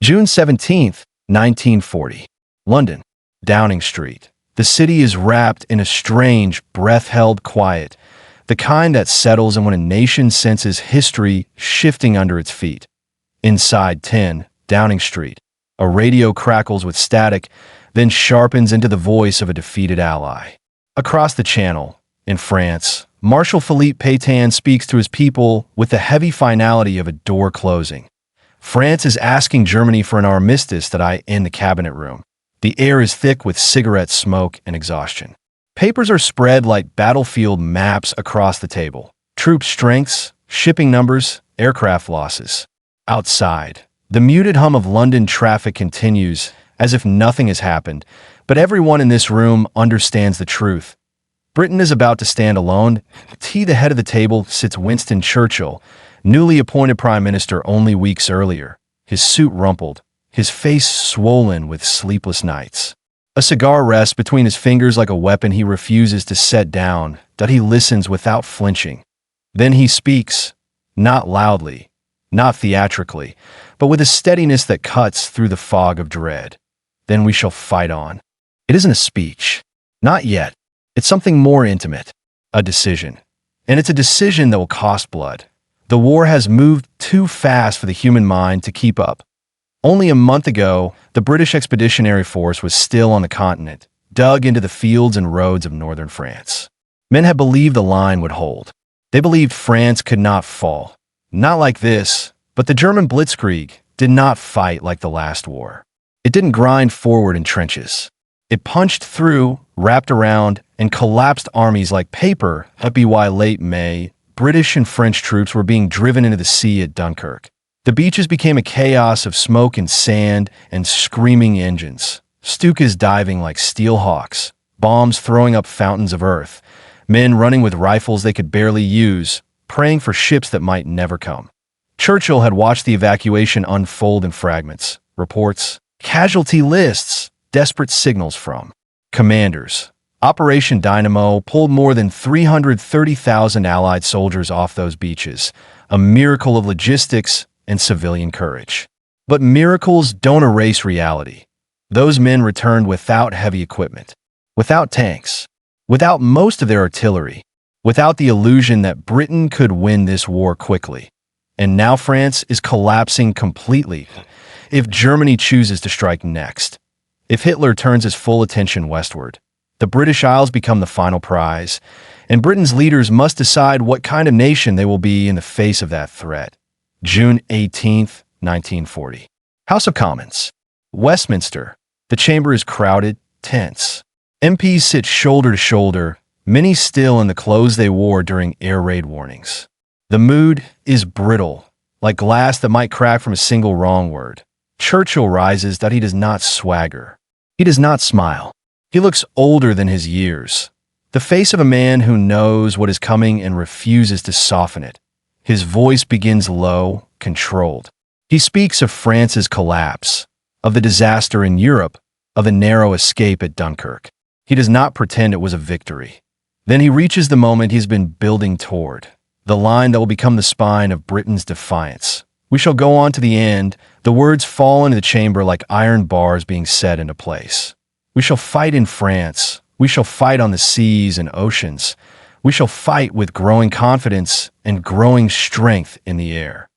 June 17th, 1940. London, Downing Street. The city is wrapped in a strange, breath-held quiet, the kind that settles in when a nation senses history shifting under its feet. Inside 10, Downing Street, a radio crackles with static, then sharpens into the voice of a defeated ally. Across the channel, in France, Marshal Philippe Pétain speaks to his people with the heavy finality of a door closing. France is asking Germany for an armistice that I in the cabinet room. The air is thick with cigarette smoke and exhaustion. Papers are spread like battlefield maps across the table. Troop strengths, shipping numbers, aircraft losses. Outside, the muted hum of London traffic continues as if nothing has happened, but everyone in this room understands the truth. Britain is about to stand alone. At the head of the table sits Winston Churchill, newly appointed Prime Minister only weeks earlier, his suit rumpled, his face swollen with sleepless nights. A cigar rests between his fingers like a weapon he refuses to set down, that he listens without flinching. Then he speaks, not loudly, not theatrically, but with a steadiness that cuts through the fog of dread. Then we shall fight on. It isn't a speech. Not yet. It's something more intimate. A decision. And it's a decision that will cost blood. The war has moved too fast for the human mind to keep up. Only a month ago, the British Expeditionary Force was still on the continent, dug into the fields and roads of northern France. Men had believed the line would hold. They believed France could not fall. Not like this, but the German blitzkrieg did not fight like the last war. It didn't grind forward in trenches. It punched through, wrapped around, and collapsed armies like paper. By late May, British and French troops were being driven into the sea at Dunkirk. The beaches became a chaos of smoke and sand and screaming engines. Stukas diving like steel hawks, bombs throwing up fountains of earth, men running with rifles they could barely use, praying for ships that might never come. Churchill had watched the evacuation unfold in fragments, reports, casualty lists, desperate signals from commanders. Operation Dynamo pulled more than 330,000 Allied soldiers off those beaches, a miracle of logistics and civilian courage. But miracles don't erase reality. Those men returned without heavy equipment, without tanks, without most of their artillery, without the illusion that Britain could win this war quickly. And now France is collapsing completely if Germany chooses to strike next. If Hitler turns his full attention westward, the British Isles become the final prize, and Britain's leaders must decide what kind of nation they will be in the face of that threat. June 18th, 1940. House of Commons. Westminster. The chamber is crowded, tense. MPs sit shoulder to shoulder, many still in the clothes they wore during air raid warnings. The mood is brittle, like glass that might crack from a single wrong word. Churchill rises that he does not swagger. He does not smile. He looks older than his years. The face of a man who knows what is coming and refuses to soften it. His voice begins low, controlled. He speaks of France's collapse, of the disaster in Europe, of the narrow escape at Dunkirk. He does not pretend it was a victory. Then he reaches the moment he's been building toward, the line that will become the spine of Britain's defiance. We shall go on to the end. The words fall into the chamber like iron bars being set into place. We shall fight in France. We shall fight on the seas and oceans. We shall fight with growing confidence and growing strength in the air.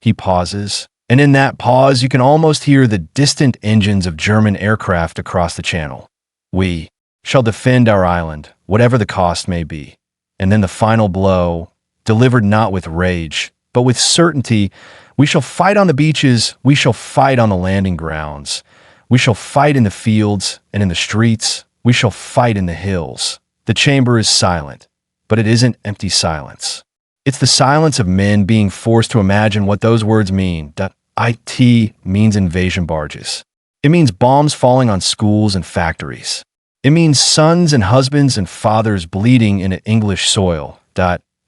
He pauses, and in that pause you can almost hear the distant engines of German aircraft across the channel. We shall defend our island, whatever the cost may be. And then the final blow, delivered not with rage, but with certainty. We shall fight on the beaches, we shall fight on the landing grounds. We shall fight in the fields and in the streets, we shall fight in the hills. The chamber is silent, but it isn't empty silence. It's the silence of men being forced to imagine what those words mean. IT means invasion barges. It means bombs falling on schools and factories. It means sons and husbands and fathers bleeding in English soil.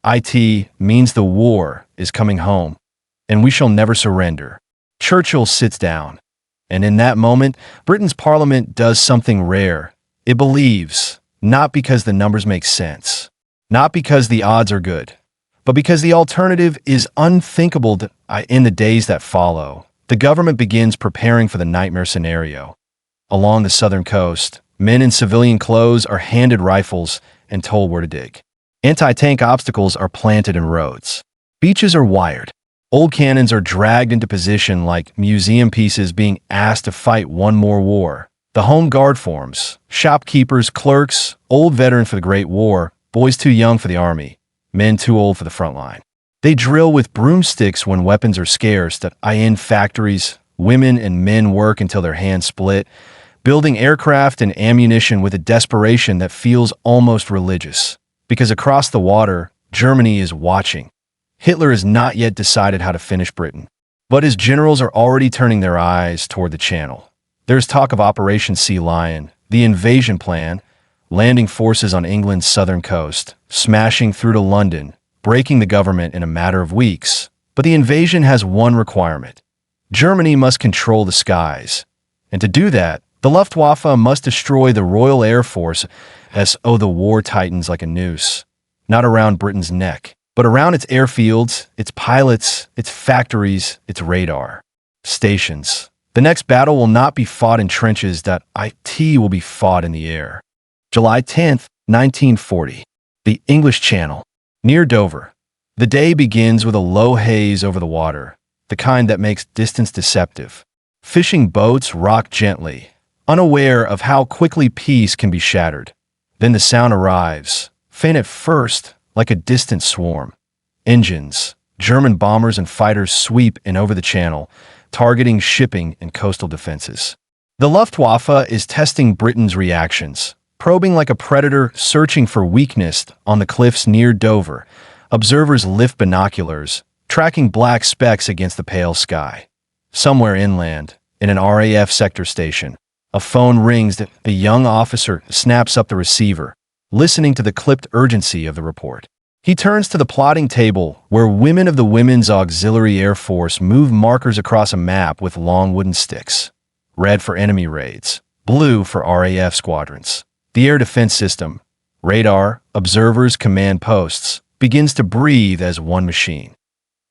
IT means the war is coming home, and we shall never surrender. Churchill sits down, and in that moment, Britain's parliament does something rare. It believes, not because the numbers make sense, not because the odds are good, but because the alternative is unthinkable in the days that follow. the government begins preparing for the nightmare scenario. Along the southern coast, men in civilian clothes are handed rifles and told where to dig. Anti-tank obstacles are planted in roads. Beaches are wired. Old cannons are dragged into position like museum pieces being asked to fight one more war. The home guard forms: shopkeepers, clerks, old veterans for the Great War, boys too young for the army, men too old for the front line. They drill with broomsticks when weapons are scarce. That in factories, women and men work until their hands split, building aircraft and ammunition with a desperation that feels almost religious. Because across the water, Germany is watching. Hitler has not yet decided how to finish Britain, but his generals are already turning their eyes toward the Channel. There's talk of Operation Sea Lion, the invasion plan, landing forces on England's southern coast, smashing through to London, breaking the government in a matter of weeks. But the invasion has one requirement: Germany must control the skies. And to do that, the Luftwaffe must destroy the Royal Air Force as the war tightens like a noose, not around Britain's neck, but around its airfields, its pilots, its factories, its radar stations. The next battle will not be fought in trenches. It will be fought in the air. July 10th, 1940. The English Channel. Near Dover. The day begins with a low haze over the water, the kind that makes distance deceptive. Fishing boats rock gently, unaware of how quickly peace can be shattered. Then the sound arrives, faint at first, like a distant swarm. Engines, German bombers and fighters sweep in over the channel, targeting shipping and coastal defenses. The Luftwaffe is testing Britain's reactions, probing like a predator searching for weakness on the cliffs near Dover. Observers lift binoculars, tracking black specks against the pale sky. Somewhere inland, in an RAF sector station, a phone rings. The young officer snaps up the receiver, listening to the clipped urgency of the report. He turns to the plotting table, where women of the Women's Auxiliary Air Force move markers across a map with long wooden sticks. Red for enemy raids, blue for RAF squadrons. The air defense system, radar, observers, command posts, begins to breathe as one machine.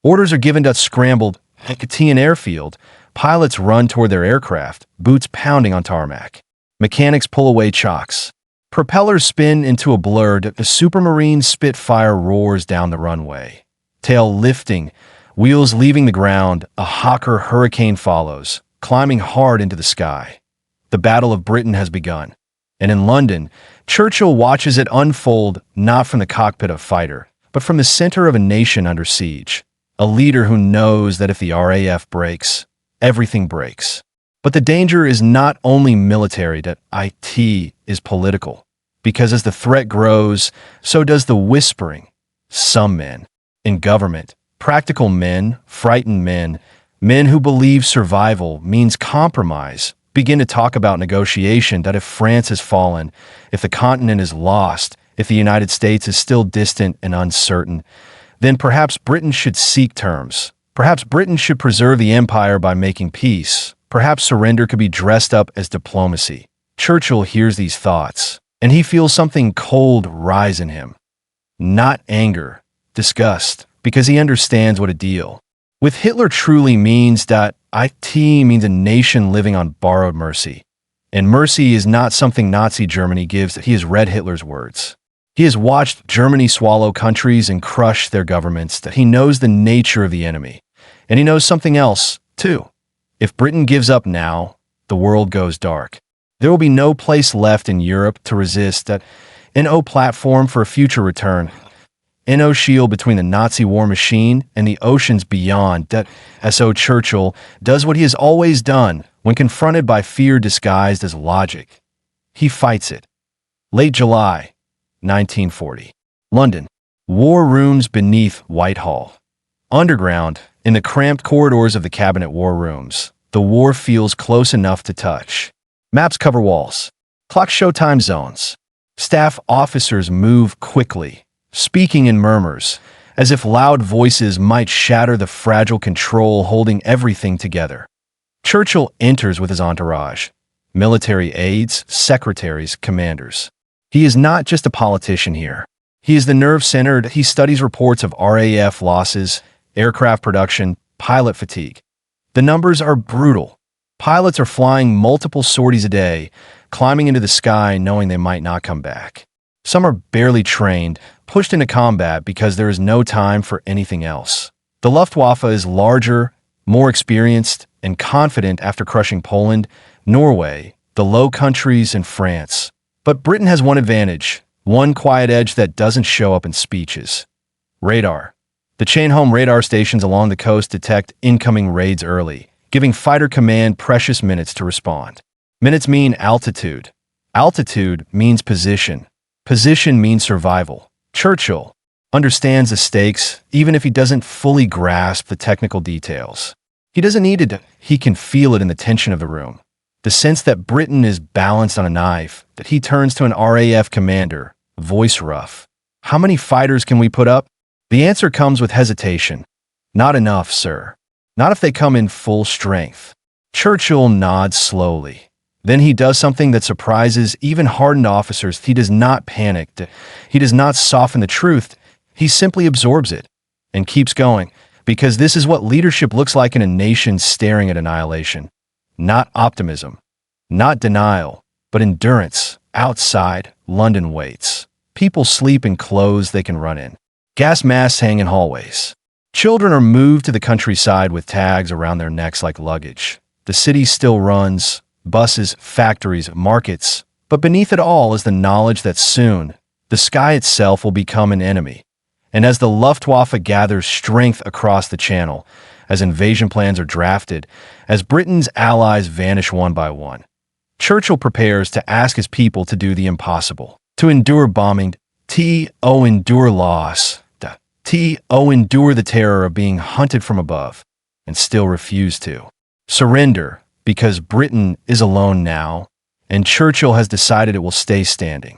Orders are given to scrambled at Katian Airfield. Pilots run toward their aircraft, boots pounding on tarmac. Mechanics pull away chocks. Propellers spin into a blur. The Supermarine Spitfire roars down the runway. Tail lifting, wheels leaving the ground, a Hawker Hurricane follows, climbing hard into the sky. The Battle of Britain has begun. And in London, Churchill watches it unfold, not from the cockpit of a fighter, but from the center of a nation under siege. A leader who knows that if the RAF breaks, everything breaks. But the danger is not only military, that it is political. Because as the threat grows, so does the whispering. Some men in government, practical men, frightened men, men who believe survival means compromise, begin to talk about negotiation. That if France has fallen, if the continent is lost, if the United States is still distant and uncertain, then perhaps Britain should seek terms. Perhaps Britain should preserve the empire by making peace. Perhaps surrender could be dressed up as diplomacy. Churchill hears these thoughts, and he feels something cold rise in him. Not anger, disgust, because he understands what a deal with Hitler truly means. It means a nation living on borrowed mercy. And mercy is not something Nazi Germany gives. He has read Hitler's words. He has watched Germany swallow countries and crush their governments. That he knows the nature of the enemy. And he knows something else, too. If Britain gives up now, the world goes dark. There will be no place left in Europe to resist. That no platform for a future return. No shield between the Nazi war machine and the oceans beyond. That S.O. Churchill does what he has always done when confronted by fear disguised as logic. He fights it. Late July, 1940. London. War rooms beneath Whitehall. Underground, in the cramped corridors of the cabinet war rooms, the war feels close enough to touch. Maps cover walls. Clocks show time zones. Staff officers move quickly, speaking in murmurs, as if loud voices might shatter the fragile control holding everything together. Churchill enters with his entourage, military aides, secretaries, commanders. He is not just a politician here. He is the nerve center. He studies reports of RAF losses, aircraft production, pilot fatigue. The numbers are brutal. Pilots are flying multiple sorties a day, climbing into the sky knowing they might not come back. Some are barely trained, pushed into combat because there is no time for anything else. The Luftwaffe is larger, more experienced, and confident after crushing Poland, Norway, the Low Countries, and France. But Britain has one advantage, one quiet edge that doesn't show up in speeches. Radar. The chain-home radar stations along the coast detect incoming raids early, giving Fighter Command precious minutes to respond. Minutes mean altitude. Altitude means position. Position means survival. Churchill understands the stakes, even if he doesn't fully grasp the technical details. He doesn't need it, he can feel it in the tension of the room. The sense that Britain is balanced on a knife, that he turns to an RAF commander, voice rough. How many fighters can we put up? The answer comes with hesitation. Not enough, sir. Not if they come in full strength. Churchill nods slowly. Then he does something that surprises even hardened officers. He does not panic. He does not soften the truth. He simply absorbs it and keeps going, because this is what leadership looks like in a nation staring at annihilation. Not optimism, not denial, but endurance. Outside, London waits. People sleep in clothes they can run in. Gas masks hang in hallways. Children are moved to the countryside with tags around their necks like luggage. The city still runs, buses, factories, markets, but beneath it all is the knowledge that soon, the sky itself will become an enemy. And as the Luftwaffe gathers strength across the channel, as invasion plans are drafted, as Britain's allies vanish one by one, Churchill prepares to ask his people to do the impossible, to endure bombing, endure loss, endure the terror of being hunted from above, and still refuse to surrender, because Britain is alone now, and Churchill has decided it will stay standing.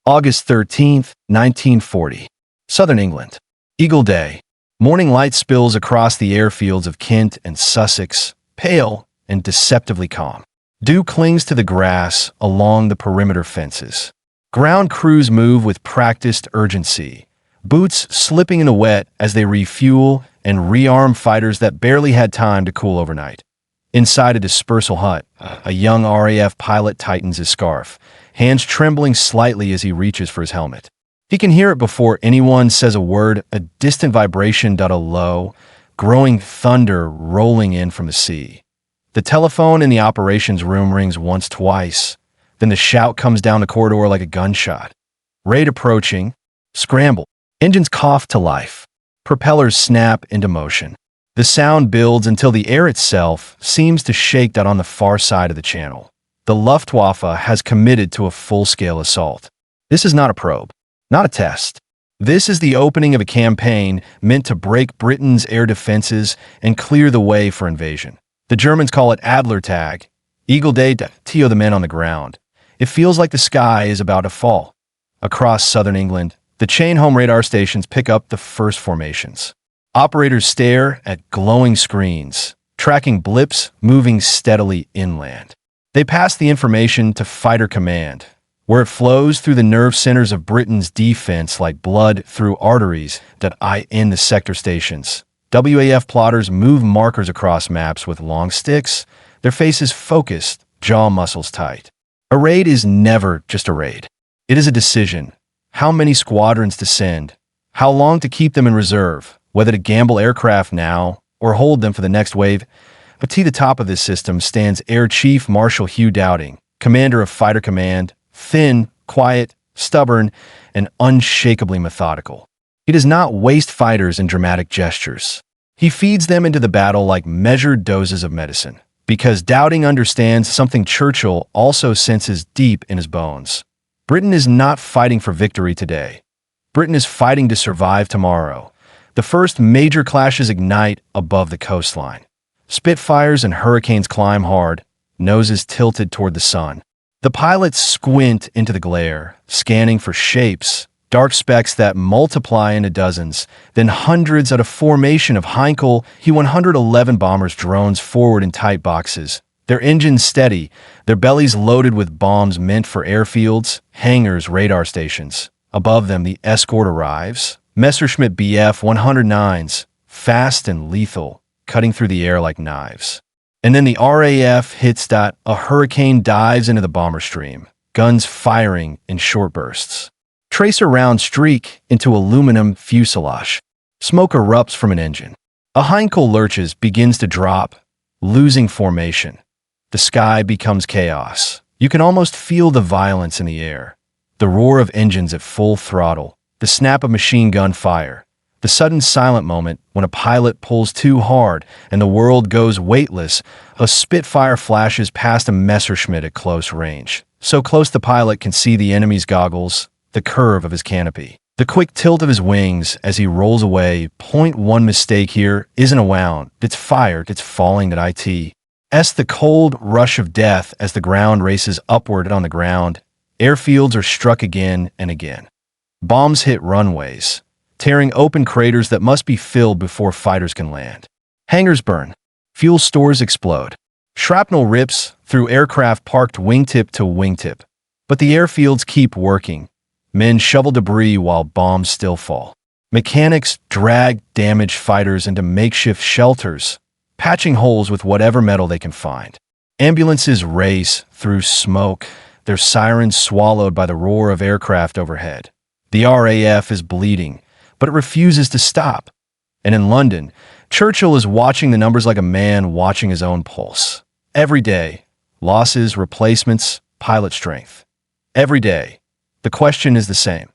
August 13th, 1940. Southern England. Eagle Day. Morning light spills across the airfields of Kent and Sussex, pale and deceptively calm. Dew clings to the grass along the perimeter fences. Ground crews move with practiced urgency, boots slipping in the wet as they refuel and rearm fighters that barely had time to cool overnight. Inside a dispersal hut, a young RAF pilot tightens his scarf, hands trembling slightly as he reaches for his helmet. He can hear it before anyone says a word, a distant vibration, a low, growing thunder rolling in from the sea. The telephone in the operations room rings once, twice. Then the shout comes down the corridor like a gunshot. Raid approaching. Scramble. Engines cough to life. Propellers snap into motion. The sound builds until the air itself seems to shake out on the far side of the channel. The Luftwaffe has committed to a full-scale assault. This is not a probe, not a test. This is the opening of a campaign meant to break Britain's air defenses and clear the way for invasion. The Germans call it Adler Tag, Eagle Day to the men on the ground. It feels like the sky is about to fall. Across southern England, the chain-home radar stations pick up the first formations. Operators stare at glowing screens, tracking blips moving steadily inland. They pass the information to Fighter Command, where it flows through the nerve centers of Britain's defense like blood through arteries that in the sector stations. WAF plotters move markers across maps with long sticks, their faces focused, jaw muscles tight. A raid is never just a raid. It is a decision. How many squadrons to send, how long to keep them in reserve, whether to gamble aircraft now or hold them for the next wave. But to the top of this system stands Air Chief Marshal Hugh Dowding, commander of Fighter Command, thin, quiet, stubborn, and unshakably methodical. He does not waste fighters in dramatic gestures. He feeds them into the battle like measured doses of medicine, because Dowding understands something Churchill also senses deep in his bones. Britain is not fighting for victory today. Britain is fighting to survive tomorrow. The first major clashes ignite above the coastline. Spitfires and Hurricanes climb hard, noses tilted toward the sun. The pilots squint into the glare, scanning for shapes, dark specks that multiply into dozens, then hundreds at a formation of Heinkel He-111 bombers drones forward in tight boxes, their engines steady, their bellies loaded with bombs meant for airfields, hangars, radar stations. Above them, the escort arrives, Messerschmitt Bf-109s, fast and lethal, cutting through the air like knives. And then the RAF hits that. A hurricane dives into the bomber stream, guns firing in short bursts. Tracer rounds streak into aluminum fuselage. Smoke erupts from an engine. A hindcoal lurches, begins to drop, losing formation. The sky becomes chaos. You can almost feel the violence in the air. The roar of engines at full throttle, the snap of machine gun fire, the sudden silent moment when a pilot pulls too hard and the world goes weightless. A Spitfire flashes past a Messerschmitt at close range, so close the pilot can see the enemy's goggles, the curve of his canopy, the quick tilt of his wings as he rolls away. Point one mistake here isn't a wound, it's fired, it's falling at IT. The cold rush of death as the ground races upward on the ground. Airfields are struck again and again. Bombs hit runways, tearing open craters that must be filled before fighters can land. Hangars burn. Fuel stores explode. Shrapnel rips through aircraft parked wingtip to wingtip. But the airfields keep working. Men shovel debris while bombs still fall. Mechanics drag damaged fighters into makeshift shelters, patching holes with whatever metal they can find. Ambulances race through smoke, their sirens swallowed by the roar of aircraft overhead. The RAF is bleeding, but it refuses to stop. And in London, Churchill is watching the numbers like a man watching his own pulse. Every day, losses, replacements, pilot strength. Every day, the question is the same.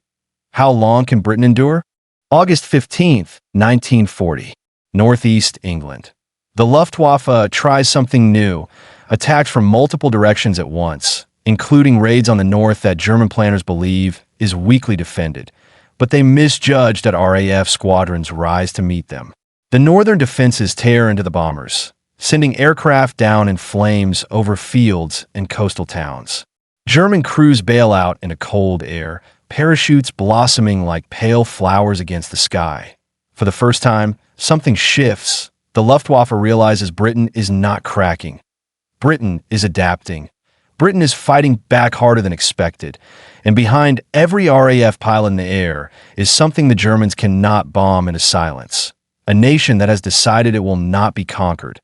How long can Britain endure? August 15th, 1940, Northeast England. The Luftwaffe tries something new, attacks from multiple directions at once, including raids on the north that German planners believe is weakly defended, but they misjudge that RAF squadrons rise to meet them. The northern defenses tear into the bombers, sending aircraft down in flames over fields and coastal towns. German crews bail out into cold air, parachutes blossoming like pale flowers against the sky. For the first time, something shifts. The Luftwaffe realizes Britain is not cracking. Britain is adapting. Britain is fighting back harder than expected, and behind every RAF pilot in the air is something the Germans cannot bomb into silence. A nation that has decided it will not be conquered.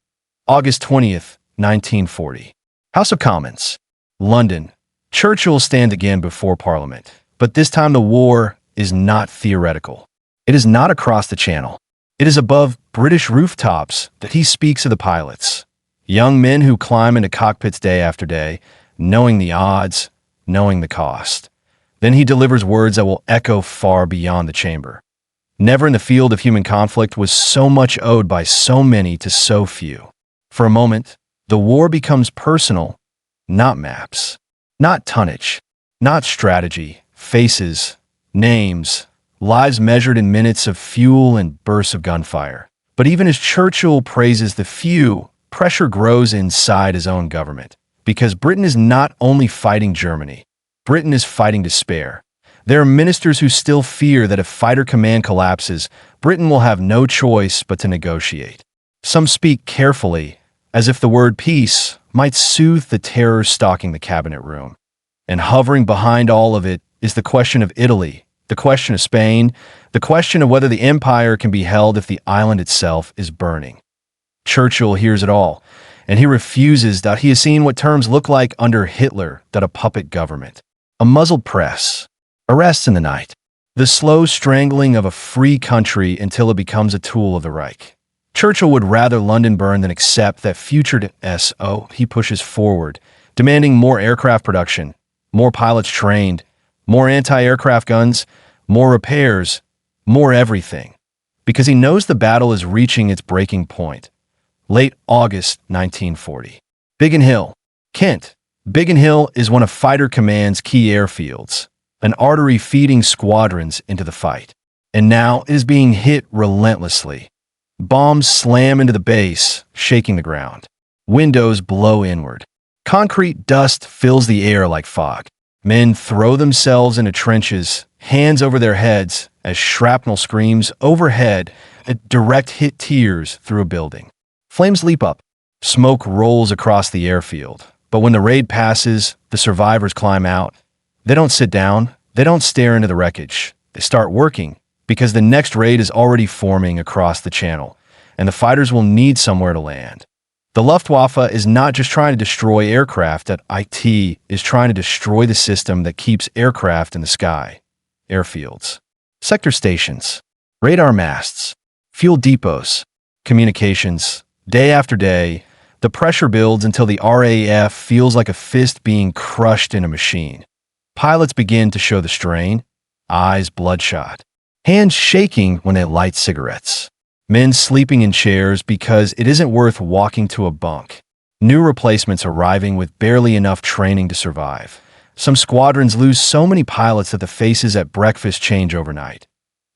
August 20th, 1940. House of Commons. London. Churchill stands again before Parliament, but this time the war is not theoretical. It is not across the Channel. It is above British rooftops that he speaks of the pilots. Young men who climb into cockpits day after day, knowing the odds, knowing the cost. Then he delivers words that will echo far beyond the chamber. Never in the field of human conflict was so much owed by so many to so few. For a moment, the war becomes personal, not maps, not tonnage, not strategy, faces, names, lives measured in minutes of fuel and bursts of gunfire. But even as Churchill praises the few, pressure grows inside his own government. Because Britain is not only fighting Germany, Britain is fighting despair. There are ministers who still fear that if fighter command collapses, Britain will have no choice but to negotiate. Some speak carefully, as if the word peace might soothe the terror stalking the cabinet room. And hovering behind all of it is the question of Italy, the question of Spain, the question of whether the empire can be held if the island itself is burning. Churchill hears it all, and he refuses that he has seen what terms look like under Hitler, that a puppet government, a muzzled press, arrests in the night, the slow strangling of a free country until it becomes a tool of the Reich. Churchill would rather London burn than accept that future SO. He pushes forward, demanding more aircraft production, more pilots trained, more anti-aircraft guns, more repairs, more everything, because he knows the battle is reaching its breaking point. Late August 1940. Biggin Hill, Kent. Biggin Hill is one of Fighter Command's key airfields, an artery feeding squadrons into the fight. And now it is being hit relentlessly. Bombs slam into the base, shaking the ground. Windows blow inward. Concrete dust fills the air like fog. Men throw themselves into trenches, hands over their heads, as shrapnel screams overhead, a direct hit tears through a building. Flames leap up. Smoke rolls across the airfield. But when the raid passes, the survivors climb out. They don't sit down. They don't stare into the wreckage. They start working, because the next raid is already forming across the Channel, and the fighters will need somewhere to land. The Luftwaffe is not just trying to destroy aircraft, that IT is trying to destroy the system that keeps aircraft in the sky. Airfields, sector stations, radar masts, fuel depots, communications. Day after day, the pressure builds until the RAF feels like a fist being crushed in a machine. Pilots begin to show the strain, eyes bloodshot, hands shaking when they light cigarettes. Men sleeping in chairs because it isn't worth walking to a bunk. New replacements arriving with barely enough training to survive. Some squadrons lose so many pilots that the faces at breakfast change overnight.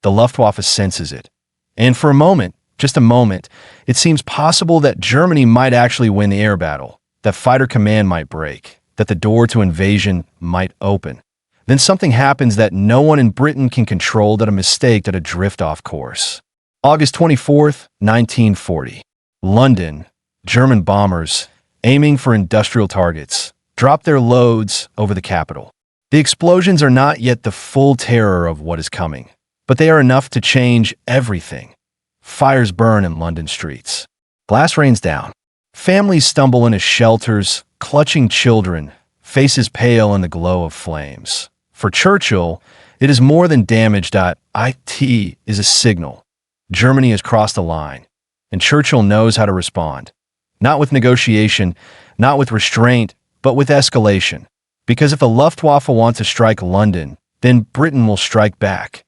The Luftwaffe senses it. And for a moment, just a moment, it seems possible that Germany might actually win the air battle, that fighter command might break, that the door to invasion might open. Then something happens that no one in Britain can control, that a mistake, that a drift off course. August 24th, 1940. London. German bombers, aiming for industrial targets, drop their loads over the capital. The explosions are not yet the full terror of what is coming, but they are enough to change everything. Fires burn in London streets. Glass rains down. Families stumble into shelters, clutching children, faces pale in the glow of flames. For Churchill, it is more than damage. It is a signal. Germany has crossed a line, and Churchill knows how to respond. Not with negotiation, not with restraint, but with escalation. Because if the Luftwaffe wants to strike London, then Britain will strike back.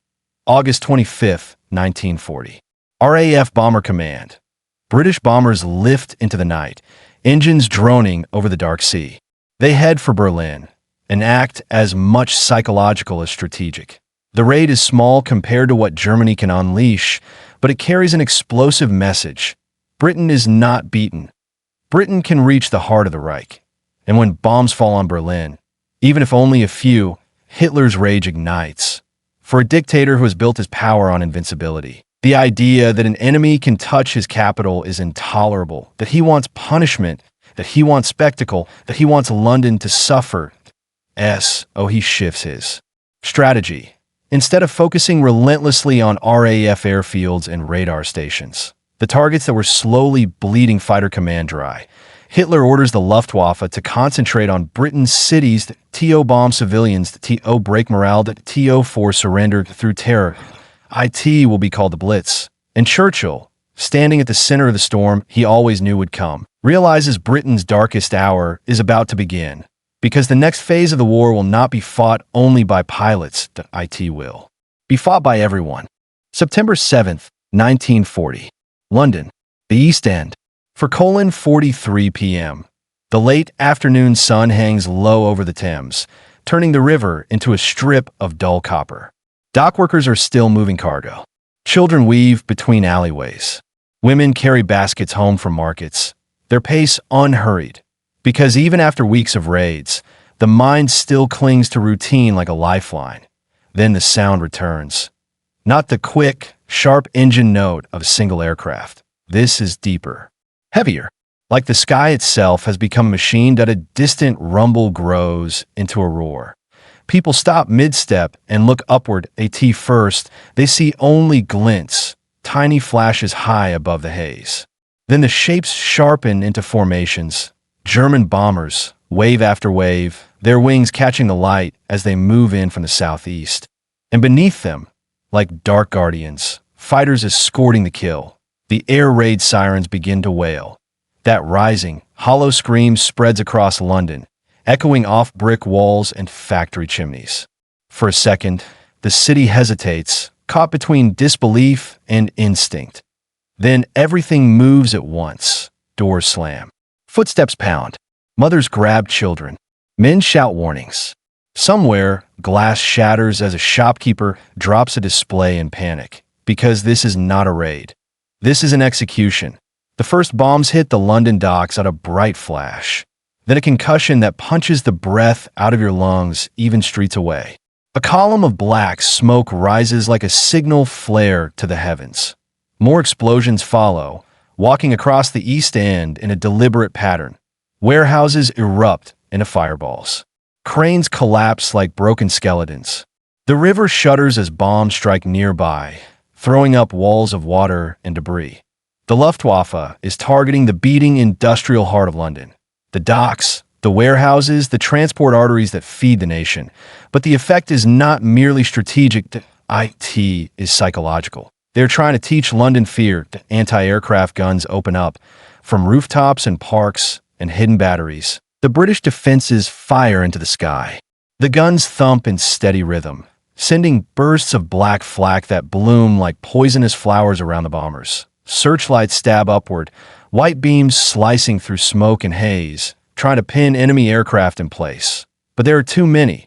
August 25th, 1940. RAF Bomber Command. British bombers lift into the night, engines droning over the dark sea. They head for Berlin, an act as much psychological as strategic. The raid is small compared to what Germany can unleash, but it carries an explosive message. Britain is not beaten. Britain can reach the heart of the Reich. And when bombs fall on Berlin, even if only a few, Hitler's rage ignites. For a dictator who has built his power on invincibility, the idea that an enemy can touch his capital is intolerable, that he wants punishment, that he wants spectacle, that he wants London to suffer. He shifts his strategy. Instead of focusing relentlessly on RAF airfields and radar stations, the targets that were slowly bleeding fighter command dry, Hitler orders the Luftwaffe to concentrate on Britain's cities, to bomb civilians, to break morale, to force surrender through terror. It will be called the Blitz. And Churchill, standing at the center of the storm he always knew would come, realizes Britain's darkest hour is about to begin. Because the next phase of the war will not be fought only by pilots, it will be fought by everyone. September 7th, 1940. London, the East End. For 43 p.m., the late afternoon sun hangs low over the Thames, turning the river into a strip of dull copper. Dockworkers are still moving cargo. Children weave between alleyways. Women carry baskets home from markets, their pace unhurried. Because even after weeks of raids, the mind still clings to routine like a lifeline. Then the sound returns. Not the quick, sharp engine note of a single aircraft. This is deeper, heavier. Like the sky itself has become a machine that a distant rumble grows into a roar. People stop mid-step and look upward. At first, they see only glints, tiny flashes high above the haze. Then the shapes sharpen into formations. German bombers, wave after wave, their wings catching the light as they move in from the southeast. And beneath them, like dark guardians, fighters escorting the kill. The air raid sirens begin to wail. That rising, hollow scream spreads across London, echoing off brick walls and factory chimneys. For a second, the city hesitates, caught between disbelief and instinct. Then everything moves at once. Doors slam. Footsteps pound. Mothers grab children. Men shout warnings. Somewhere, glass shatters as a shopkeeper drops a display in panic. Because this is not a raid. This is an execution. The first bombs hit the London docks at a bright flash. Then a concussion that punches the breath out of your lungs even streets away. A column of black smoke rises like a signal flare to the heavens. More explosions follow, walking across the East End in a deliberate pattern. Warehouses erupt into fireballs. Cranes collapse like broken skeletons. The river shudders as bombs strike nearby, throwing up walls of water and debris. The Luftwaffe is targeting the beating industrial heart of London. The docks, the warehouses, the transport arteries that feed the nation. But the effect is not merely strategic, it is psychological. They're trying to teach London fear. The anti-aircraft guns open up from rooftops and parks and hidden batteries. The British defenses fire into the sky. The guns thump in steady rhythm, sending bursts of black flak that bloom like poisonous flowers around the bombers. Searchlights stab upward, white beams slicing through smoke and haze, trying to pin enemy aircraft in place. But there are too many.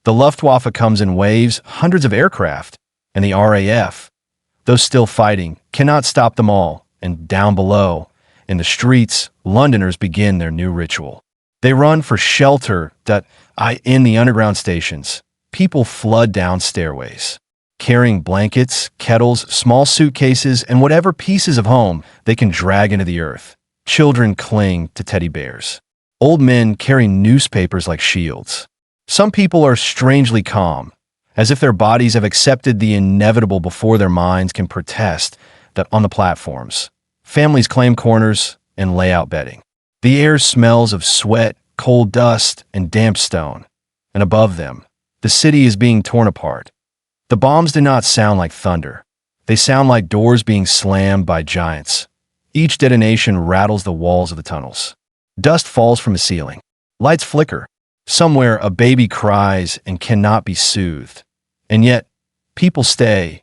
The Luftwaffe comes in waves, hundreds of aircraft, and the RAF, those still fighting, cannot stop them all. And down below, in the streets, Londoners begin their new ritual. They run for shelter in the underground stations. People flood down stairways, carrying blankets, kettles, small suitcases, and whatever pieces of home they can drag into the earth. Children cling to teddy bears. Old men carry newspapers like shields. Some people are strangely calm, as if their bodies have accepted the inevitable before their minds can protest. That on the platforms, families claim corners and lay out bedding. The air smells of sweat, coal dust, and damp stone. And above them, the city is being torn apart. The bombs do not sound like thunder. They sound like doors being slammed by giants. Each detonation rattles the walls of the tunnels. Dust falls from the ceiling. Lights flicker. Somewhere a baby cries and cannot be soothed. And yet, people stay.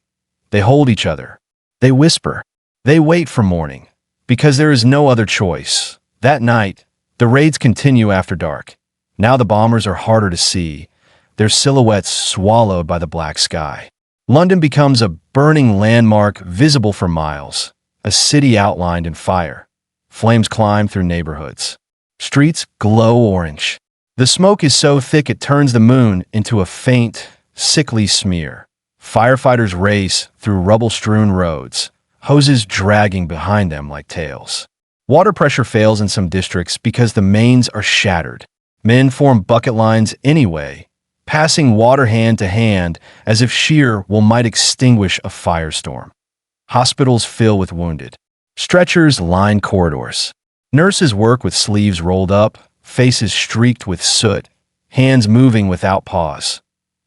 They hold each other. They whisper. They wait for morning, because there is no other choice. That night, the raids continue after dark. Now the bombers are harder to see, their silhouettes swallowed by the black sky. London becomes a burning landmark visible for miles, a city outlined in fire. Flames climb through neighborhoods. Streets glow orange. The smoke is so thick it turns the moon into a faint, sickly smear. Firefighters race through rubble-strewn roads, hoses dragging behind them like tails. Water pressure fails in some districts because the mains are shattered. Men form bucket lines anyway, passing water hand to hand as if sheer will might extinguish a firestorm. Hospitals fill with wounded. Stretchers line corridors. Nurses work with sleeves rolled up, faces streaked with soot, hands moving without pause.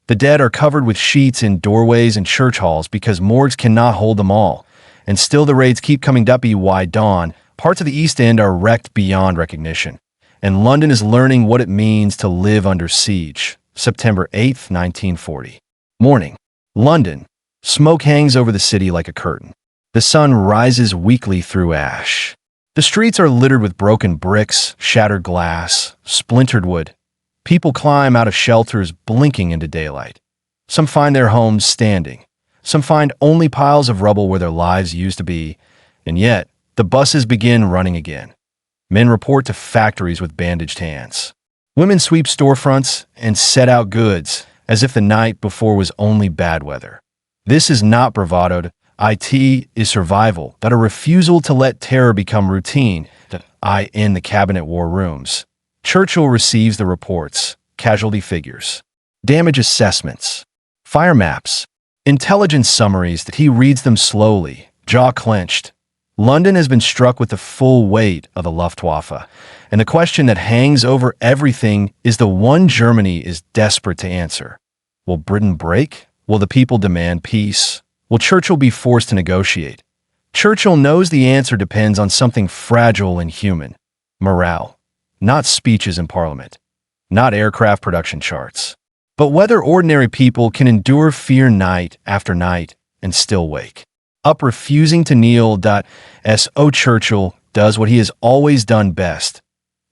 The dead are covered with sheets in doorways and church halls because morgues cannot hold them all. And still the raids keep coming up by dawn. Parts of the East End are wrecked beyond recognition. And London is learning what it means to live under siege. September 8th, 1940. Morning. London. Smoke hangs over the city like a curtain. The sun rises weakly through ash. The streets are littered with broken bricks, shattered glass, splintered wood. People climb out of shelters blinking into daylight. Some find their homes standing. Some find only piles of rubble where their lives used to be. And yet, the buses begin running again. Men report to factories with bandaged hands. Women sweep storefronts and set out goods as if the night before was only bad weather. This is not bravado. It is survival, that a refusal to let terror become routine. In the cabinet war rooms. Churchill receives the reports, casualty figures, damage assessments, fire maps, intelligence summaries that he reads them slowly, jaw clenched. London has been struck with the full weight of the Luftwaffe, and the question that hangs over everything is the one Germany is desperate to answer. Will Britain break? Will the people demand peace? Will Churchill be forced to negotiate? Churchill knows the answer depends on something fragile and human. Morale. Not speeches in Parliament. Not aircraft production charts. But whether ordinary people can endure fear night after night and still wake up refusing to kneel. So Churchill does what he has always done best.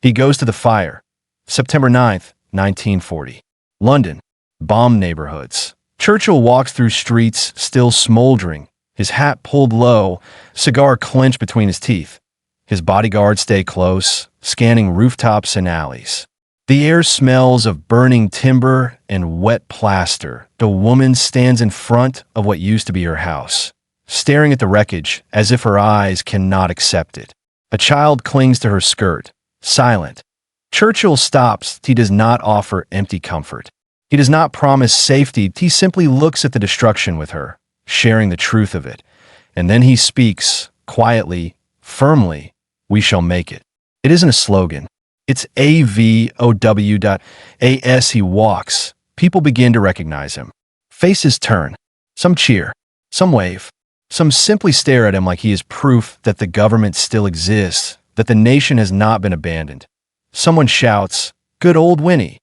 He goes to the fire. September 9th, 1940. London. Bombed neighborhoods. Churchill walks through streets still smoldering, his hat pulled low, cigar clenched between his teeth. His bodyguards stay close, scanning rooftops and alleys. The air smells of burning timber and wet plaster. The woman stands in front of what used to be her house, staring at the wreckage as if her eyes cannot accept it. A child clings to her skirt, silent. Churchill stops. He does not offer empty comfort. He does not promise safety. He simply looks at the destruction with her, sharing the truth of it. And then he speaks, quietly, firmly, "We shall make it." It isn't a slogan. It's AVOW.AS. He walks. People begin to recognize him. Faces turn. Some cheer. Some wave. Some simply stare at him like he is proof that the government still exists, that the nation has not been abandoned. Someone shouts, "Good old Winnie."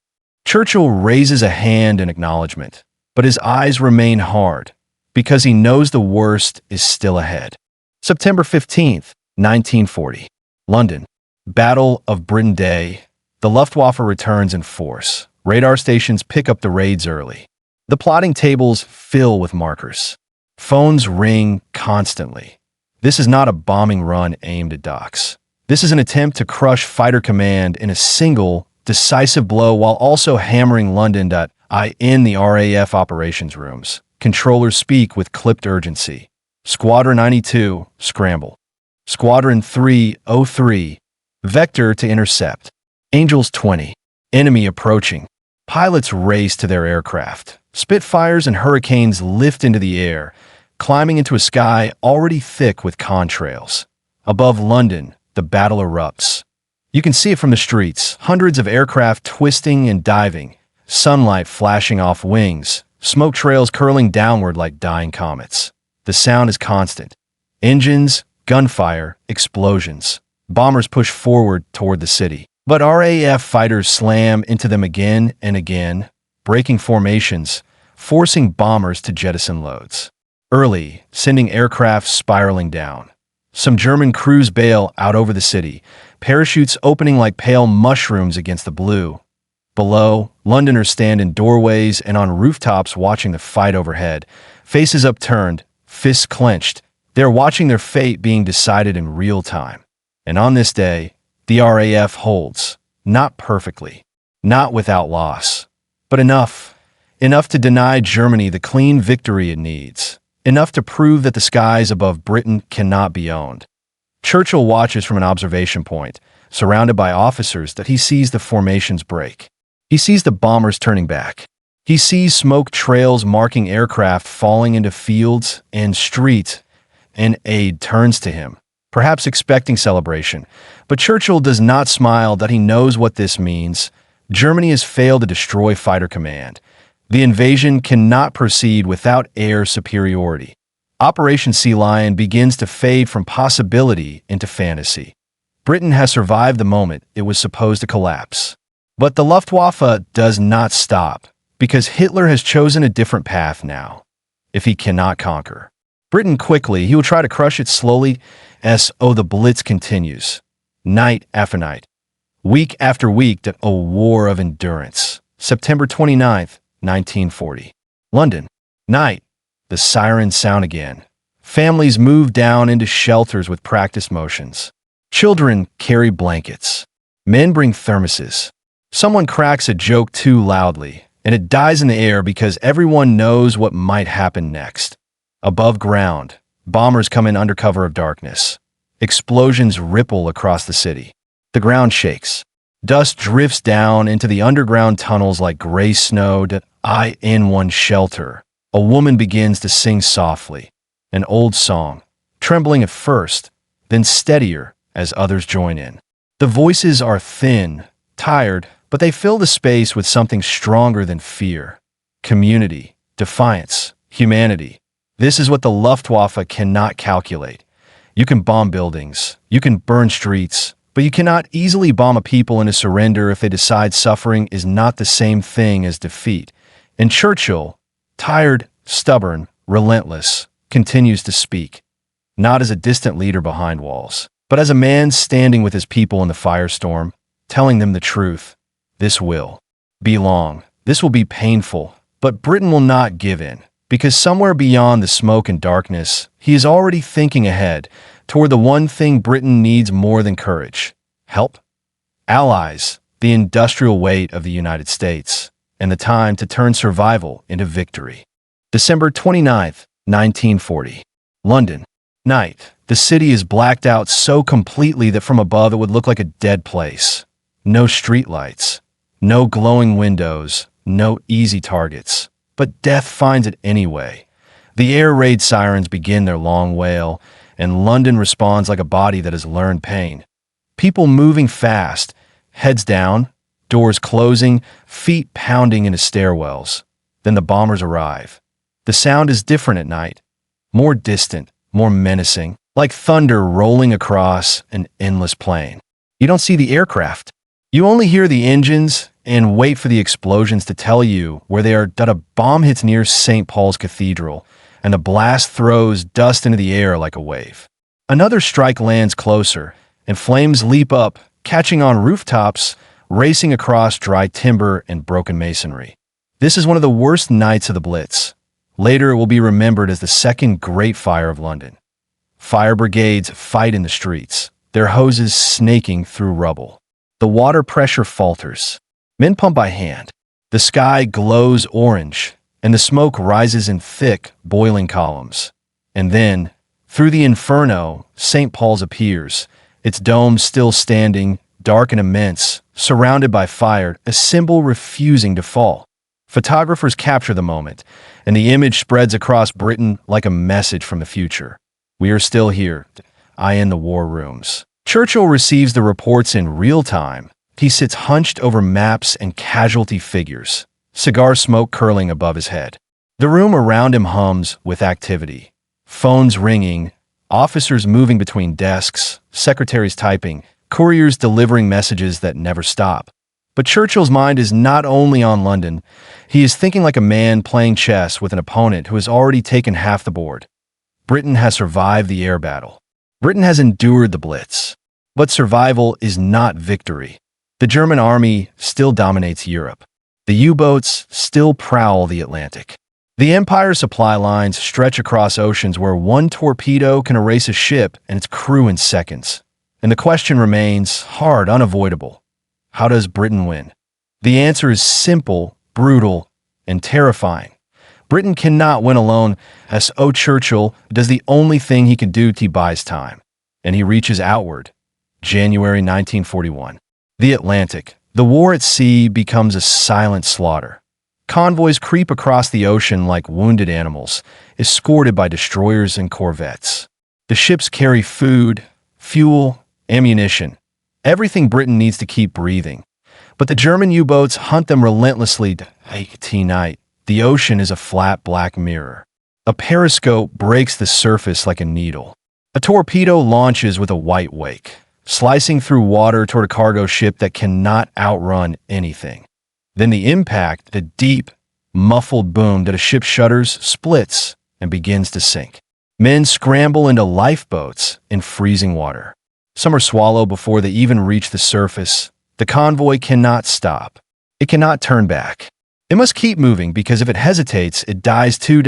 Churchill raises a hand in acknowledgement, but his eyes remain hard, because he knows the worst is still ahead. September 15th, 1940. London. Battle of Britain Day. The Luftwaffe returns in force. Radar stations pick up the raids early. The plotting tables fill with markers. Phones ring constantly. This is not a bombing run aimed at docks. This is an attempt to crush fighter command in a single, decisive blow while also hammering London. In the RAF operations rooms, controllers speak with clipped urgency. Squadron 92, scramble. Squadron 303, vector to intercept. Angels 20, enemy approaching. Pilots race to their aircraft. Spitfires and Hurricanes lift into the air, climbing into a sky already thick with contrails. Above London, the battle erupts. You can see it from the streets, hundreds of aircraft twisting and diving, sunlight flashing off wings, smoke trails curling downward like dying comets. The sound is constant. Engines, gunfire, explosions. Bombers push forward toward the city. But RAF fighters slam into them again and again, breaking formations, forcing bombers to jettison loads. Early, sending aircraft spiraling down. Some German crews bail out over the city, parachutes opening like pale mushrooms against the blue. Below, Londoners stand in doorways and on rooftops watching the fight overhead, faces upturned, fists clenched. They're watching their fate being decided in real time. And on this day, the RAF holds, not perfectly, not without loss, but enough to deny Germany the clean victory it needs, enough to prove that the skies above Britain cannot be owned. Churchill watches from an observation point, surrounded by officers, that he sees the formations break. He sees the bombers turning back. He sees smoke trails marking aircraft falling into fields and streets, and aid turns to him, perhaps expecting celebration. But Churchill does not smile, that he knows what this means. Germany has failed to destroy fighter command. The invasion cannot proceed without air superiority. Operation Sea Lion begins to fade from possibility into fantasy. Britain has survived the moment it was supposed to collapse. But the Luftwaffe does not stop, because Hitler has chosen a different path now. If he cannot conquer Britain quickly, he will try to crush it slowly. The Blitz continues. Night after night, week after week, a war of endurance. September 29th, 1940. London. Night. The sirens sound again. Families move down into shelters with practice motions. Children carry blankets. Men bring thermoses. Someone cracks a joke too loudly, and it dies in the air because everyone knows what might happen next. Above ground, bombers come in under cover of darkness. Explosions ripple across the city. The ground shakes. Dust drifts down into the underground tunnels like gray snow. In one shelter, a woman begins to sing softly, an old song, trembling at first, then steadier as others join in. The voices are thin, tired, but they fill the space with something stronger than fear. Community, defiance, humanity. This is what the Luftwaffe cannot calculate. You can bomb buildings, you can burn streets, but you cannot easily bomb a people into surrender if they decide suffering is not the same thing as defeat. And Churchill, tired, stubborn, relentless, continues to speak, not as a distant leader behind walls, but as a man standing with his people in the firestorm, telling them the truth. This will be long, this will be painful, but Britain will not give in, because somewhere beyond the smoke and darkness, he is already thinking ahead toward the one thing Britain needs more than courage: help, allies, the industrial weight of the United States, and the time to turn survival into victory. December 29th, 1940. London. Night. The city is blacked out so completely that from above it would look like a dead place. No streetlights, no glowing windows, no easy targets. But death finds it anyway. The air raid sirens begin their long wail, and London responds like a body that has learned pain. People moving fast, heads down, doors closing, feet pounding into stairwells. Then the bombers arrive. The sound is different at night, more distant, more menacing, like thunder rolling across an endless plain. You don't see the aircraft. You only hear the engines and wait for the explosions to tell you where they are. That a bomb hits near St. Paul's Cathedral, and the blast throws dust into the air like a wave. Another strike lands closer, and flames leap up, catching on rooftops, racing across dry timber and broken masonry. This is one of the worst nights of the Blitz. Later, it will be remembered as the second Great Fire of London. Fire brigades fight in the streets, their hoses snaking through rubble. The water pressure falters. Men pump by hand. The sky glows orange, and the smoke rises in thick, boiling columns. And then, through the inferno, St. Paul's appears, its dome still standing, dark and immense, surrounded by fire, a symbol refusing to fall. Photographers capture the moment, and the image spreads across Britain like a message from the future. We are still here, in the war rooms. Churchill receives the reports in real time. He sits hunched over maps and casualty figures, cigar smoke curling above his head. The room around him hums with activity. Phones ringing, officers moving between desks, secretaries typing, couriers delivering messages that never stop. But Churchill's mind is not only on London. He is thinking like a man playing chess with an opponent who has already taken half the board. Britain has survived the air battle. Britain has endured the Blitz. But survival is not victory. The German army still dominates Europe. The U-boats still prowl the Atlantic. The Empire's supply lines stretch across oceans where one torpedo can erase a ship and its crew in seconds. And the question remains hard, unavoidable. How does Britain win? The answer is simple, brutal, and terrifying. Britain cannot win alone, as Churchill does the only thing he can do to buy time. And he reaches outward. January 1941. The Atlantic. The war at sea becomes a silent slaughter. Convoys creep across the ocean like wounded animals, escorted by destroyers and corvettes. The ships carry food, fuel, ammunition, everything Britain needs to keep breathing. But the German U-boats hunt them relentlessly night. The ocean is a flat black mirror. A periscope breaks the surface like a needle. A torpedo launches with a white wake, slicing through water toward a cargo ship that cannot outrun anything. Then the impact, the deep, muffled boom that a ship shudders, splits, and begins to sink. Men scramble into lifeboats in freezing water. Some are swallowed before they even reach the surface. The convoy cannot stop. It cannot turn back. It must keep moving because if it hesitates, it dies too.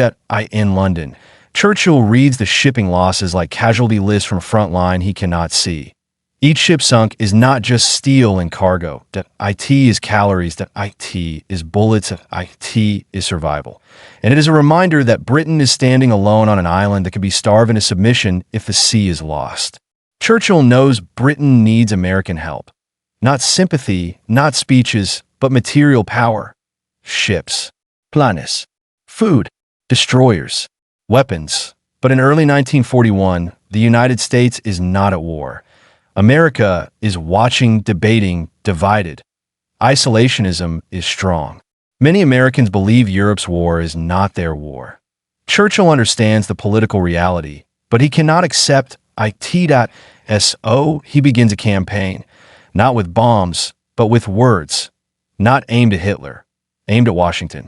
In London, Churchill reads the shipping losses like casualty lists from front line he cannot see. Each ship sunk is not just steel and cargo. It is calories. It is bullets. It is survival. And it is a reminder that Britain is standing alone on an island that could be starved into submission if the sea is lost. Churchill knows Britain needs American help. Not sympathy, not speeches, but material power. Ships, planes, food, destroyers, weapons. But in early 1941, the United States is not at war. America is watching, debating, divided. Isolationism is strong. Many Americans believe Europe's war is not their war. Churchill understands the political reality, but he cannot accept it. He begins a campaign, not with bombs, but with words, not aimed at Hitler, aimed at Washington.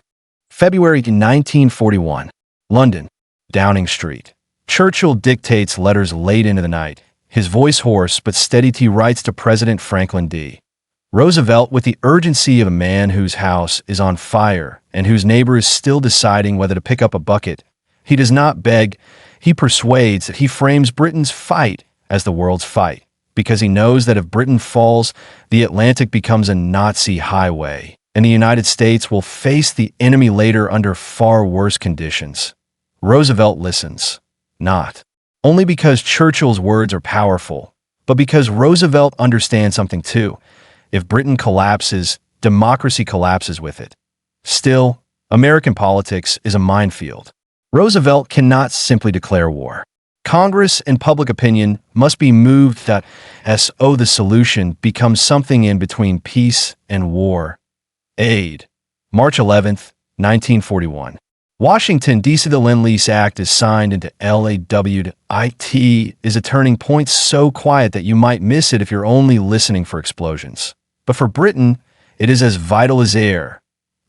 February 1941, London, Downing Street. Churchill dictates letters late into the night. His voice hoarse but steady, he writes to President Franklin D. Roosevelt with the urgency of a man whose house is on fire and whose neighbor is still deciding whether to pick up a bucket. He does not beg, he persuades that he frames Britain's fight as the world's fight, because he knows that if Britain falls, the Atlantic becomes a Nazi highway, and the United States will face the enemy later under far worse conditions. Roosevelt listens, not only because Churchill's words are powerful, but because Roosevelt understands something too. If Britain collapses, democracy collapses with it. Still, American politics is a minefield. Roosevelt cannot simply declare war. Congress and public opinion must be moved that so the solution becomes something in between peace and war. Aid. March 11th, 1941. Washington, D.C. The Lend-Lease Act is signed into LAW. It is a turning point so quiet that you might miss it if you're only listening for explosions. But for Britain, it is as vital as air.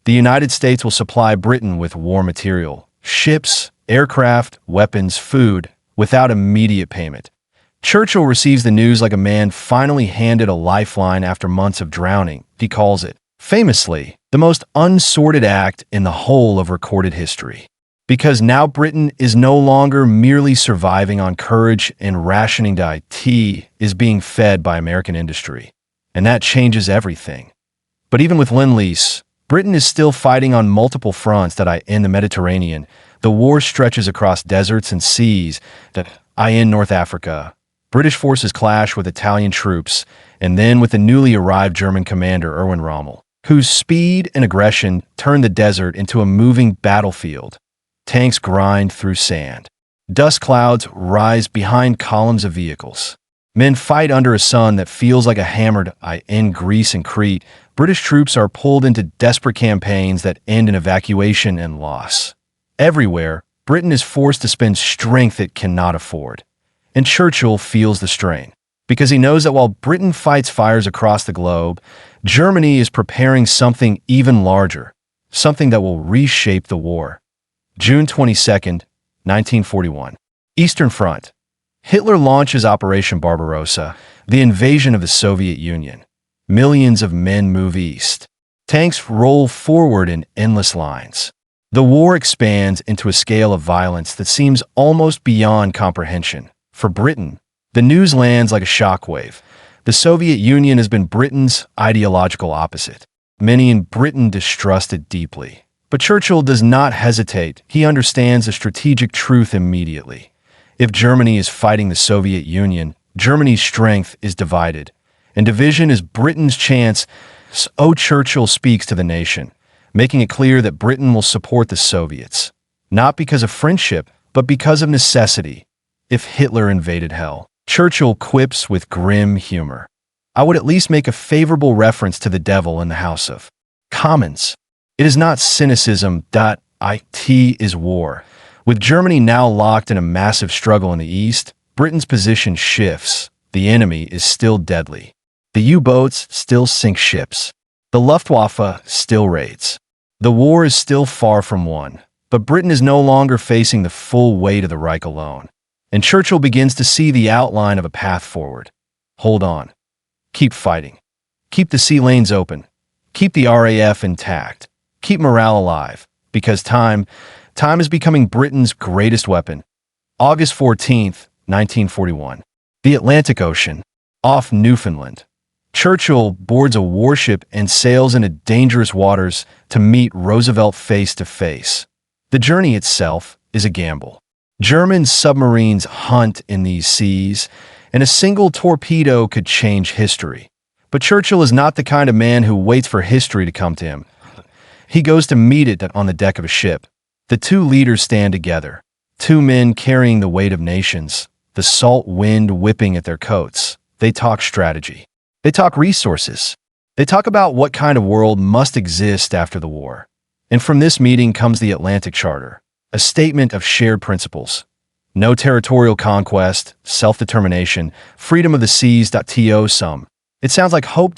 The United States will supply Britain with war material, ships, aircraft, weapons, food, without immediate payment. Churchill receives the news like a man finally handed a lifeline after months of drowning. He calls it, famously, the most unsorted act in the whole of recorded history. Because now Britain is no longer merely surviving on courage and rationing. It is being fed by American industry. And that changes everything. But even with Lend-Lease, Britain is still fighting on multiple fronts. In the Mediterranean, the war stretches across deserts and seas. In North Africa, British forces clash with Italian troops, and then with the newly arrived German commander Erwin Rommel, whose speed and aggression turn the desert into a moving battlefield. Tanks grind through sand. Dust clouds rise behind columns of vehicles. Men fight under a sun that feels like a hammered in Greece and Crete. British troops are pulled into desperate campaigns that end in evacuation and loss. Everywhere, Britain is forced to spend strength it cannot afford. And Churchill feels the strain, because he knows that while Britain fights fires across the globe, Germany is preparing something even larger, something that will reshape the war. June 22nd, 1941. Eastern Front. Hitler launches Operation Barbarossa, the invasion of the Soviet Union. Millions of men move east. Tanks roll forward in endless lines. The war expands into a scale of violence that seems almost beyond comprehension. For Britain, the news lands like a shockwave. The Soviet Union has been Britain's ideological opposite. Many in Britain distrust it deeply. But Churchill does not hesitate. He understands the strategic truth immediately. If Germany is fighting the Soviet Union, Germany's strength is divided. And division is Britain's chance. So Churchill speaks to the nation, making it clear that Britain will support the Soviets, not because of friendship, but because of necessity. If Hitler invaded hell, Churchill quips with grim humor, I would at least make a favorable reference to the devil in the House of Commons. It is not cynicism. It is war. With Germany now locked in a massive struggle in the East, Britain's position shifts. The enemy is still deadly. The U-boats still sink ships. The Luftwaffe still raids. The war is still far from won, but Britain is no longer facing the full weight of the Reich alone. And Churchill begins to see the outline of a path forward. Hold on. Keep fighting. Keep the sea lanes open. Keep the RAF intact. Keep morale alive, because time is becoming Britain's greatest weapon. August 14th, 1941. The Atlantic Ocean. Off Newfoundland. Churchill boards a warship and sails into dangerous waters to meet Roosevelt face to face. The journey itself is a gamble. German submarines hunt in these seas, and a single torpedo could change history. But Churchill is not the kind of man who waits for history to come to him. He goes to meet it on the deck of a ship. The two leaders stand together, two men carrying the weight of nations, the salt wind whipping at their coats. They talk strategy. They talk resources. They talk about what kind of world must exist after the war. And from this meeting comes the Atlantic Charter, a statement of shared principles. No territorial conquest, self-determination, freedom of the seas. It sounds like hope.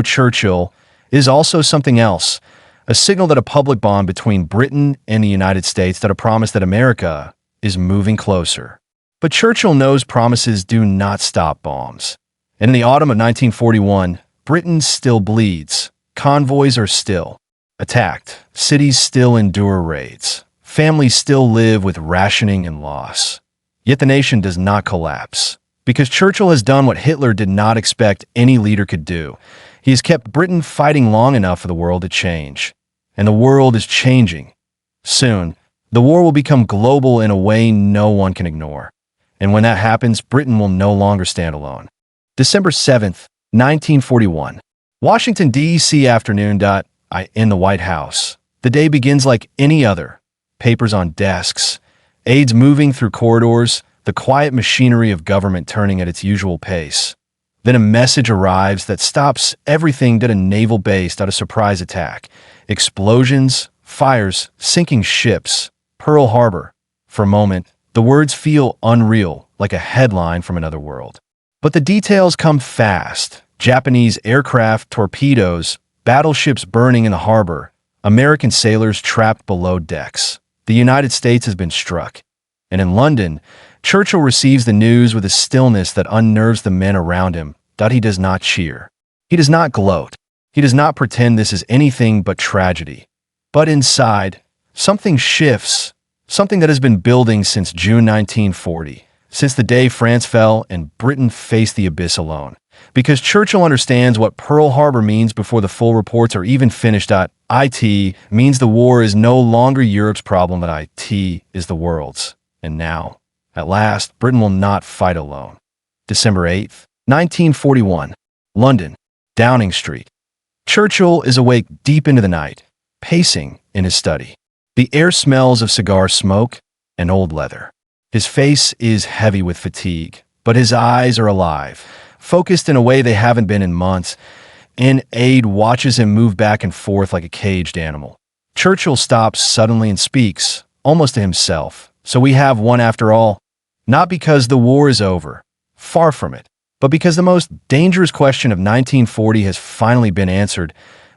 Churchill is also something else, a signal that a public bond between Britain and the United States, that a promise that America is moving closer. But Churchill knows promises do not stop bombs. And in the autumn of 1941, Britain still bleeds. Convoys are still attacked. Cities still endure raids. Families still live with rationing and loss. Yet the nation does not collapse, because Churchill has done what Hitler did not expect any leader could do. He has kept Britain fighting long enough for the world to change. And the world is changing. Soon, the war will become global in a way no one can ignore. And when that happens, Britain will no longer stand alone. December 7th, 1941. Washington, D.C. afternoon. In the White House. The day begins like any other. Papers on desks, aides moving through corridors, the quiet machinery of government turning at its usual pace. Then a message arrives that stops everything at a naval base at a surprise attack. Explosions, fires, sinking ships, Pearl Harbor. For a moment, the words feel unreal, like a headline from another world. But the details come fast. Japanese aircraft, torpedoes, battleships burning in the harbor, American sailors trapped below decks. The United States has been struck. And in London, Churchill receives the news with a stillness that unnerves the men around him. He does not cheer. He does not gloat. He does not pretend this is anything but tragedy. But inside, something shifts, something that has been building since June 1940, since the day France fell and Britain faced the abyss alone. Because Churchill understands what Pearl Harbor means before the full reports are even finished. It means the war is no longer Europe's problem, but it is the world's. And now, at last, Britain will not fight alone. December 8th, 1941, London, Downing Street. Churchill is awake deep into the night, pacing in his study. The air smells of cigar smoke and old leather. His face is heavy with fatigue, but his eyes are alive, focused in a way they haven't been in months. An aide watches him move back and forth like a caged animal. Churchill stops suddenly and speaks, almost to himself. So we have won after all? Not because the war is over, far from it, but because the most dangerous question of 1940 has finally been answered.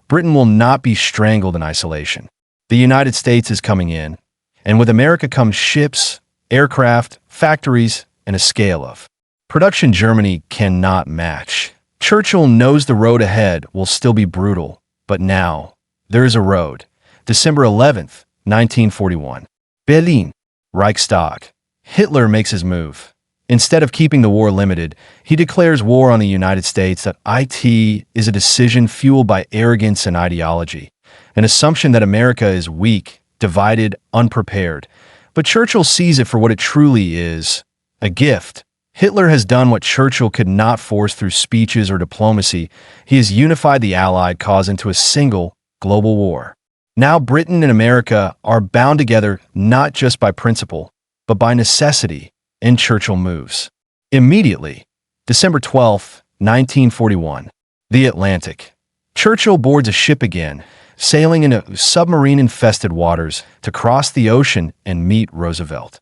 Britain will not be strangled in isolation. The United States is coming in, and with America comes ships, aircraft, factories, and a scale of production Germany cannot match. Churchill knows the road ahead will still be brutal, but now there is a road. December 11th, 1941. Berlin, Reichstag. Hitler makes his move. Instead of keeping the war limited, he declares war on the United States. It is a decision fueled by arrogance and ideology, an assumption that America is weak, divided, unprepared. But Churchill sees it for what it truly is, a gift. Hitler has done what Churchill could not force through speeches or diplomacy. He has unified the Allied cause into a single global war. Now Britain and America are bound together not just by principle, but by necessity. And Churchill moves. Immediately, December 12th, 1941, the Atlantic. Churchill boards a ship again, sailing into submarine-infested waters to cross the ocean and meet Roosevelt.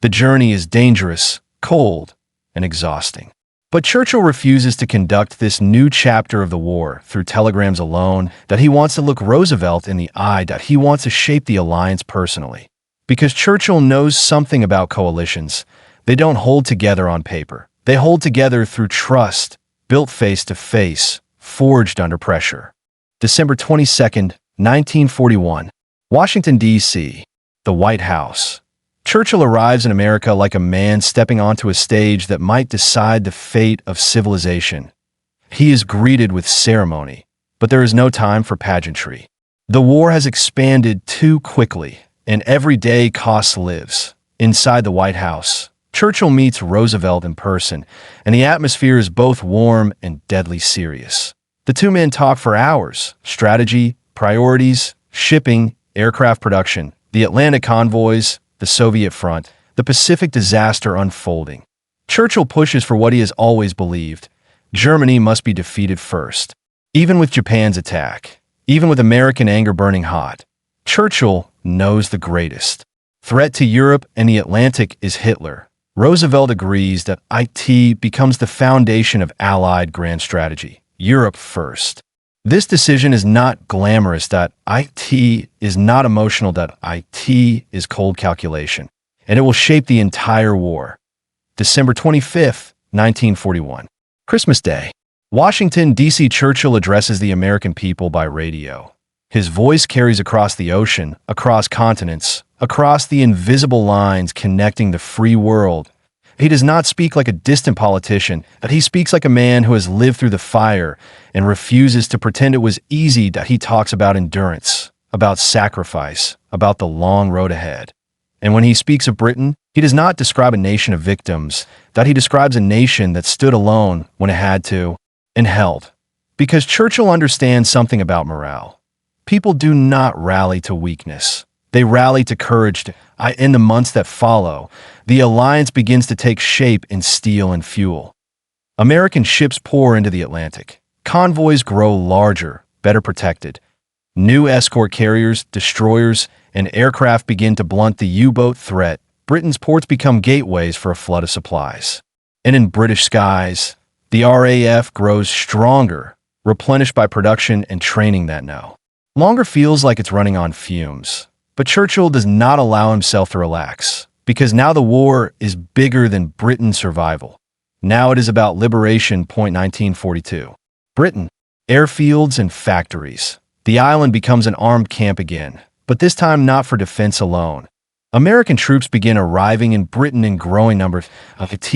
The journey is dangerous, cold, and exhausting. But Churchill refuses to conduct this new chapter of the war through telegrams alone. He wants to look Roosevelt in the eye. He wants to shape the alliance personally. Because Churchill knows something about coalitions. They don't hold together on paper. They hold together through trust, built face-to-face, forged under pressure. December 22nd, 1941, Washington, D.C., the White House. Churchill arrives in America like a man stepping onto a stage that might decide the fate of civilization. He is greeted with ceremony, but there is no time for pageantry. The war has expanded too quickly, and every day costs lives. Inside the White House, Churchill meets Roosevelt in person, and the atmosphere is both warm and deadly serious. The two men talk for hours: strategy, priorities, shipping, aircraft production, the Atlantic convoys, the Soviet front, the Pacific disaster unfolding. Churchill pushes for what he has always believed: Germany must be defeated first. Even with Japan's attack, even with American anger burning hot, Churchill knows the greatest threat to Europe and the Atlantic is Hitler. Roosevelt agrees that it becomes the foundation of Allied grand strategy. Europe first. This decision is not glamorous. It is not emotional. It is cold calculation. And it will shape the entire war. December 25th, 1941. Christmas Day. Washington, D.C. Churchill addresses the American people by radio. His voice carries across the ocean, across continents, across the invisible lines connecting the free world. He does not speak like a distant politician, but he speaks like a man who has lived through the fire and refuses to pretend it was easy. He talks about endurance, about sacrifice, about the long road ahead. And when he speaks of Britain, he does not describe a nation of victims, he describes a nation that stood alone when it had to, and held. Because Churchill understands something about morale. People do not rally to weakness. They rally to courage. In the months that follow, the alliance begins to take shape in steel and fuel. American ships pour into the Atlantic. Convoys grow larger, better protected. New escort carriers, destroyers, and aircraft begin to blunt the U-boat threat. Britain's ports become gateways for a flood of supplies. And in British skies, the RAF grows stronger, replenished by production and training that no longer feels like it's running on fumes. But Churchill does not allow himself to relax, because now the war is bigger than Britain's survival. Now it is about liberation. 1942. Britain, airfields and factories. The island becomes an armed camp again, but this time not for defense alone. American troops begin arriving in Britain in growing numbers.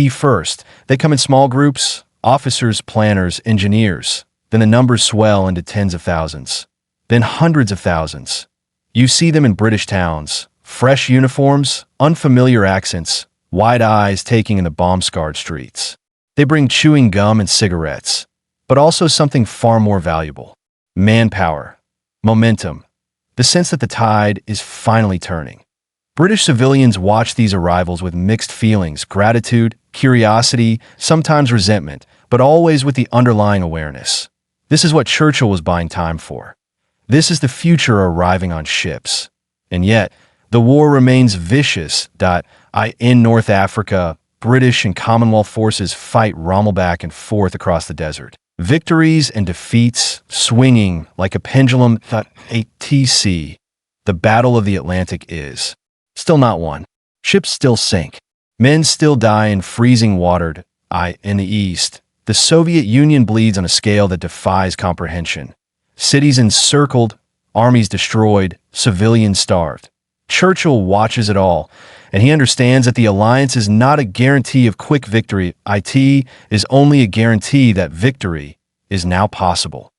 First, they come in small groups, officers, planners, engineers. Then the numbers swell into tens of thousands, then hundreds of thousands. You see them in British towns, fresh uniforms, unfamiliar accents, wide eyes taking in the bomb-scarred streets. They bring chewing gum and cigarettes, but also something far more valuable: manpower, momentum, the sense that the tide is finally turning. British civilians watch these arrivals with mixed feelings: gratitude, curiosity, sometimes resentment, but always with the underlying awareness. This is what Churchill was buying time for. This is the future arriving on ships. And yet, the war remains vicious. In North Africa, British and Commonwealth forces fight Rommel back and forth across the desert. Victories and defeats swinging like a pendulum. The Battle of the Atlantic is still not won. Ships still sink. Men still die in freezing water. In the East, the Soviet Union bleeds on a scale that defies comprehension. Cities encircled, armies destroyed, civilians starved. Churchill watches it all, and he understands that the alliance is not a guarantee of quick victory. It is only a guarantee that victory is now possible.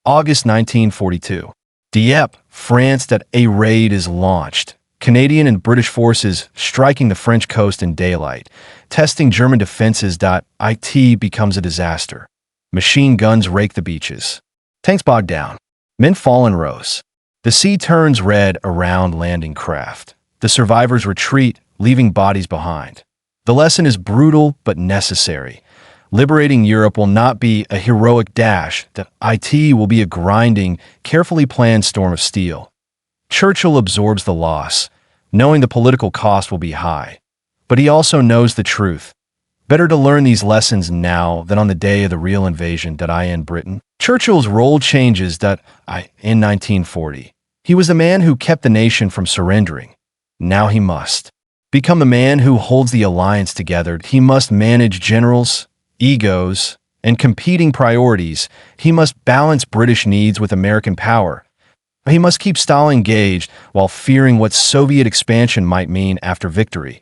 August 1942. Dieppe, France. A raid is launched. Canadian and British forces striking the French coast in daylight, testing German defenses. It becomes a disaster. Machine guns rake the beaches. Tanks bog down. Men fall in rows. The sea turns red around landing craft. The survivors retreat, leaving bodies behind. The lesson is brutal but necessary. Liberating Europe will not be a heroic dash. It will be a grinding, carefully planned storm of steel. Churchill absorbs the loss, knowing the political cost will be high. But he also knows the truth. Better to learn these lessons now than on the day of the real invasion. In Britain, Churchill's role changes. In 1940, he was the man who kept the nation from surrendering. Now he must become the man who holds the alliance together. He must manage generals, egos, and competing priorities. He must balance British needs with American power. He must keep Stalin engaged while fearing what Soviet expansion might mean after victory.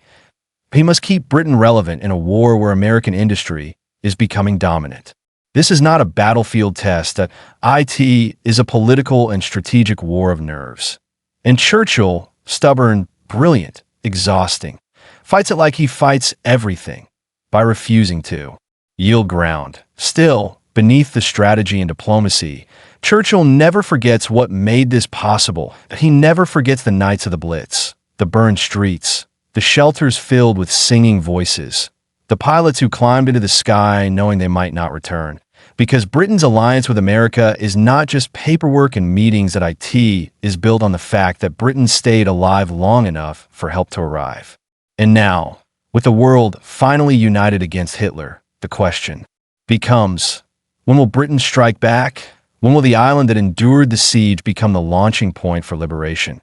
He must keep Britain relevant in a war where American industry is becoming dominant. This is not a battlefield test. It is a political and strategic war of nerves. And Churchill, stubborn, brilliant, exhausting, fights it like he fights everything, by refusing to yield ground. Still, beneath the strategy and diplomacy, Churchill never forgets what made this possible. He never forgets the nights of the Blitz, the burned streets, the shelters filled with singing voices, the pilots who climbed into the sky knowing they might not return. Because Britain's alliance with America is not just paperwork and meetings. It is built on the fact that Britain stayed alive long enough for help to arrive. And now, with the world finally united against Hitler, the question becomes, when will Britain strike back? When will the island that endured the siege become the launching point for liberation?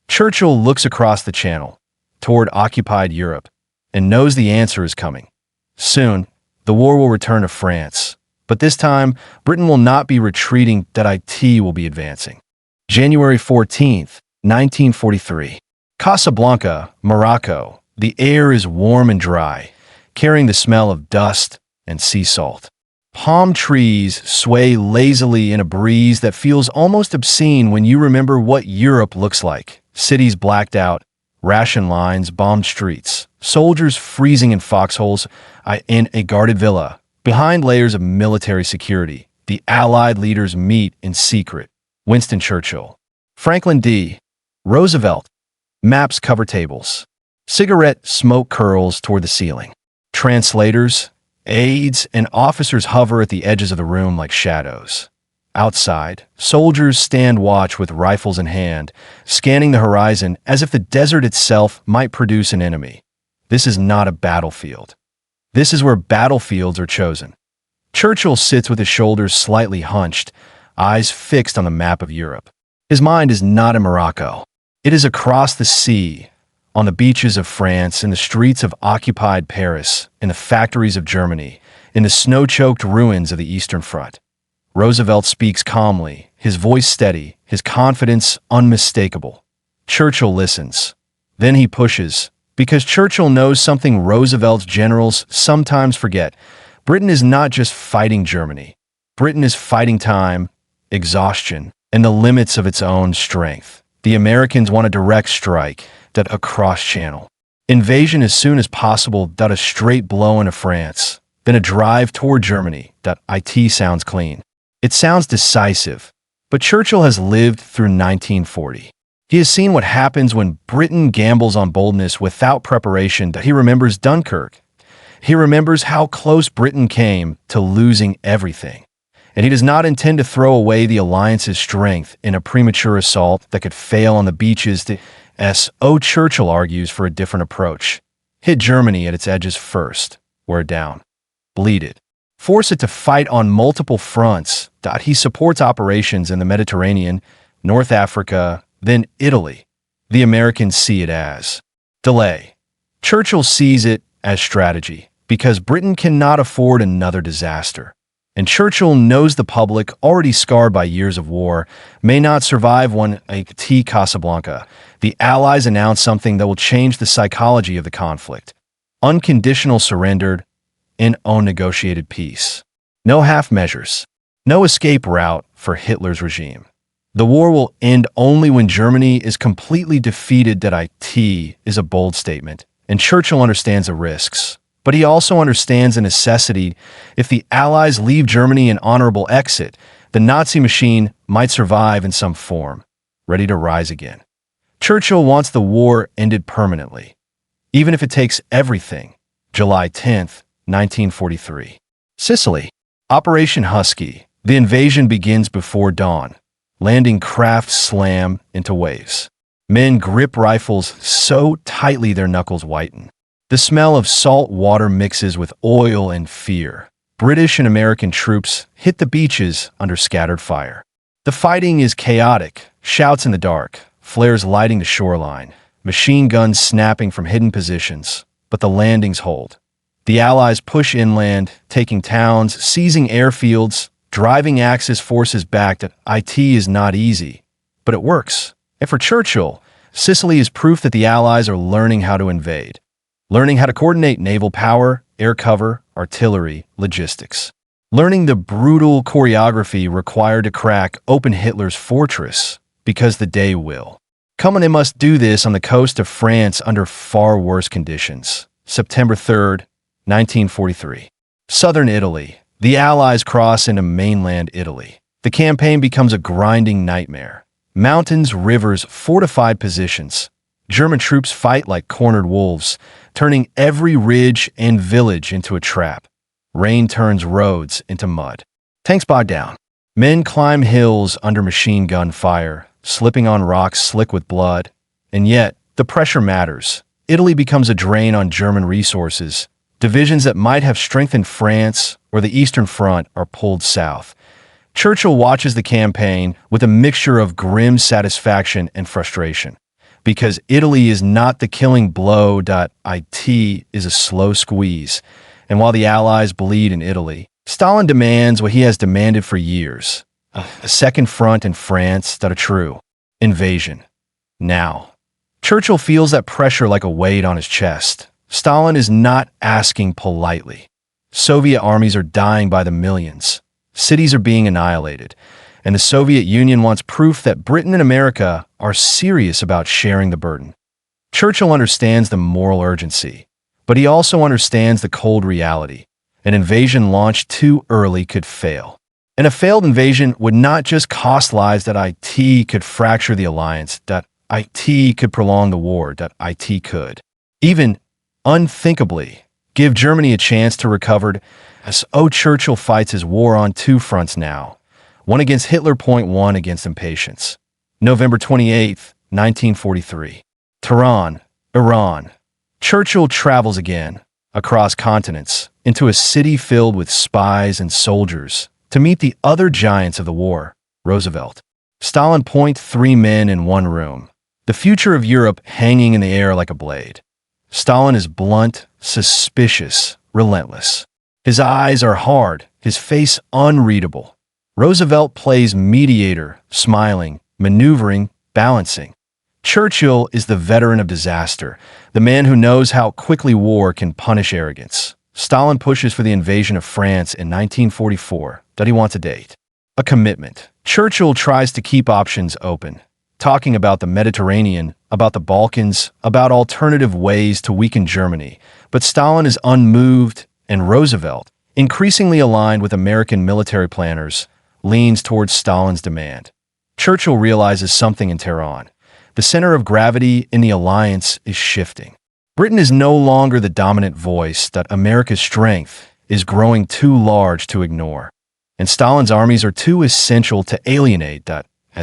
Churchill looks across the channel, toward occupied Europe, and knows the answer is coming. Soon, the war will return to France, but this time, Britain will not be retreating. It will be advancing. January 14th, 1943. Casablanca, Morocco. The air is warm and dry, carrying the smell of dust and sea salt. Palm trees sway lazily in a breeze that feels almost obscene when you remember what Europe looks like. Cities blacked out, ration lines, bombed streets, soldiers freezing in foxholes. In a guarded villa, behind layers of military security, the Allied leaders meet in secret. Winston Churchill, Franklin D. Roosevelt, Maps cover tables. Cigarette smoke curls toward the ceiling. Translators, aides, and officers hover at the edges of the room like shadows. Outside, soldiers stand watch with rifles in hand, scanning the horizon as if the desert itself might produce an enemy. This is not a battlefield. This is where battlefields are chosen. Churchill sits with his shoulders slightly hunched, eyes fixed on the map of Europe. His mind is not in Morocco. It is across the sea, on the beaches of France, in the streets of occupied Paris, in the factories of Germany, in the snow-choked ruins of the Eastern Front. Roosevelt speaks calmly, his voice steady, his confidence unmistakable. Churchill listens. Then he pushes, because Churchill knows something Roosevelt's generals sometimes forget. Britain is not just fighting Germany. Britain is fighting time, exhaustion, and the limits of its own strength. The Americans want a direct strike, that across channel. Invasion as soon as possible, that a straight blow into France. Then a drive toward Germany, that it sounds clean. It sounds decisive, but Churchill has lived through 1940. He has seen what happens when Britain gambles on boldness without preparation. That he remembers Dunkirk. He remembers how close Britain came to losing everything. And he does not intend to throw away the alliance's strength in a premature assault that could fail on the beaches. Churchill argues for a different approach. Hit Germany at its edges first, wear it down, bleed it. Force it to fight on multiple fronts. He supports operations in the Mediterranean, North Africa, then Italy. The Americans see it as delay. Churchill sees it as strategy, because Britain cannot afford another disaster. And Churchill knows the public, already scarred by years of war, may not survive one Casablanca. The Allies announce something that will change the psychology of the conflict. Unconditional surrender and unnegotiated peace. No half measures. No escape route for Hitler's regime. The war will end only when Germany is completely defeated. That it is a bold statement, and Churchill understands the risks. But he also understands the necessity. If the Allies leave Germany an honorable exit, the Nazi machine might survive in some form, ready to rise again. Churchill wants the war ended permanently, even if it takes everything. July 10th, 1943. Sicily. Operation Husky. The invasion begins before dawn. Landing craft slam into waves. Men grip rifles so tightly their knuckles whiten. The smell of salt water mixes with oil and fear. British and American troops hit the beaches under scattered fire. The fighting is chaotic, shouts in the dark, flares lighting the shoreline, machine guns snapping from hidden positions, but the landings hold. The Allies push inland, taking towns, seizing airfields, driving Axis forces back. That it is not easy, but it works. And for Churchill, Sicily is proof that the Allies are learning how to invade. Learning how to coordinate naval power, air cover, artillery, logistics. Learning the brutal choreography required to crack open Hitler's fortress, because the day will come when they must do this on the coast of France under far worse conditions. September 3rd, 1943. Southern Italy. The Allies cross into mainland Italy. The campaign becomes a grinding nightmare. Mountains, rivers, fortified positions. German troops fight like cornered wolves, turning every ridge and village into a trap. Rain turns roads into mud. Tanks bog down. Men climb hills under machine gun fire, slipping on rocks slick with blood. And yet, the pressure matters. Italy becomes a drain on German resources. Divisions that might have strengthened France or the Eastern Front are pulled south. Churchill watches the campaign with a mixture of grim satisfaction and frustration. Because Italy is not the killing blow. It is a slow squeeze. And while the Allies bleed in Italy, Stalin demands what he has demanded for years. A second front in France. A true invasion. Now. Churchill feels that pressure like a weight on his chest. Stalin is not asking politely. Soviet armies are dying by the millions. Cities are being annihilated. And the Soviet Union wants proof that Britain and America are serious about sharing the burden. Churchill understands the moral urgency, but he also understands the cold reality. An invasion launched too early could fail. And a failed invasion would not just cost lives. It could fracture the alliance. IT could prolong the war, that IT could. Even unthinkably, give Germany a chance to recover as Churchill fights his war on two fronts now. One against Hitler, one against impatience. November 28th, 1943. Tehran, Iran. Churchill travels again, across continents, into a city filled with spies and soldiers, to meet the other giants of the war, Roosevelt. Stalin. 3 men in one room. The future of Europe hanging in the air like a blade. Stalin is blunt, suspicious, relentless. His eyes are hard, his face unreadable. Roosevelt plays mediator, smiling, maneuvering, balancing. Churchill is the veteran of disaster, the man who knows how quickly war can punish arrogance. Stalin pushes for the invasion of France in 1944. That he wants a date. A commitment. Churchill tries to keep options open, talking about the Mediterranean, about the Balkans, about alternative ways to weaken Germany. But Stalin is unmoved, and Roosevelt, increasingly aligned with American military planners, leans towards Stalin's demand. Churchill realizes something in Tehran. The center of gravity in the alliance is shifting. Britain is no longer the dominant voice, that America's strength is growing too large to ignore. And Stalin's armies are too essential to alienate.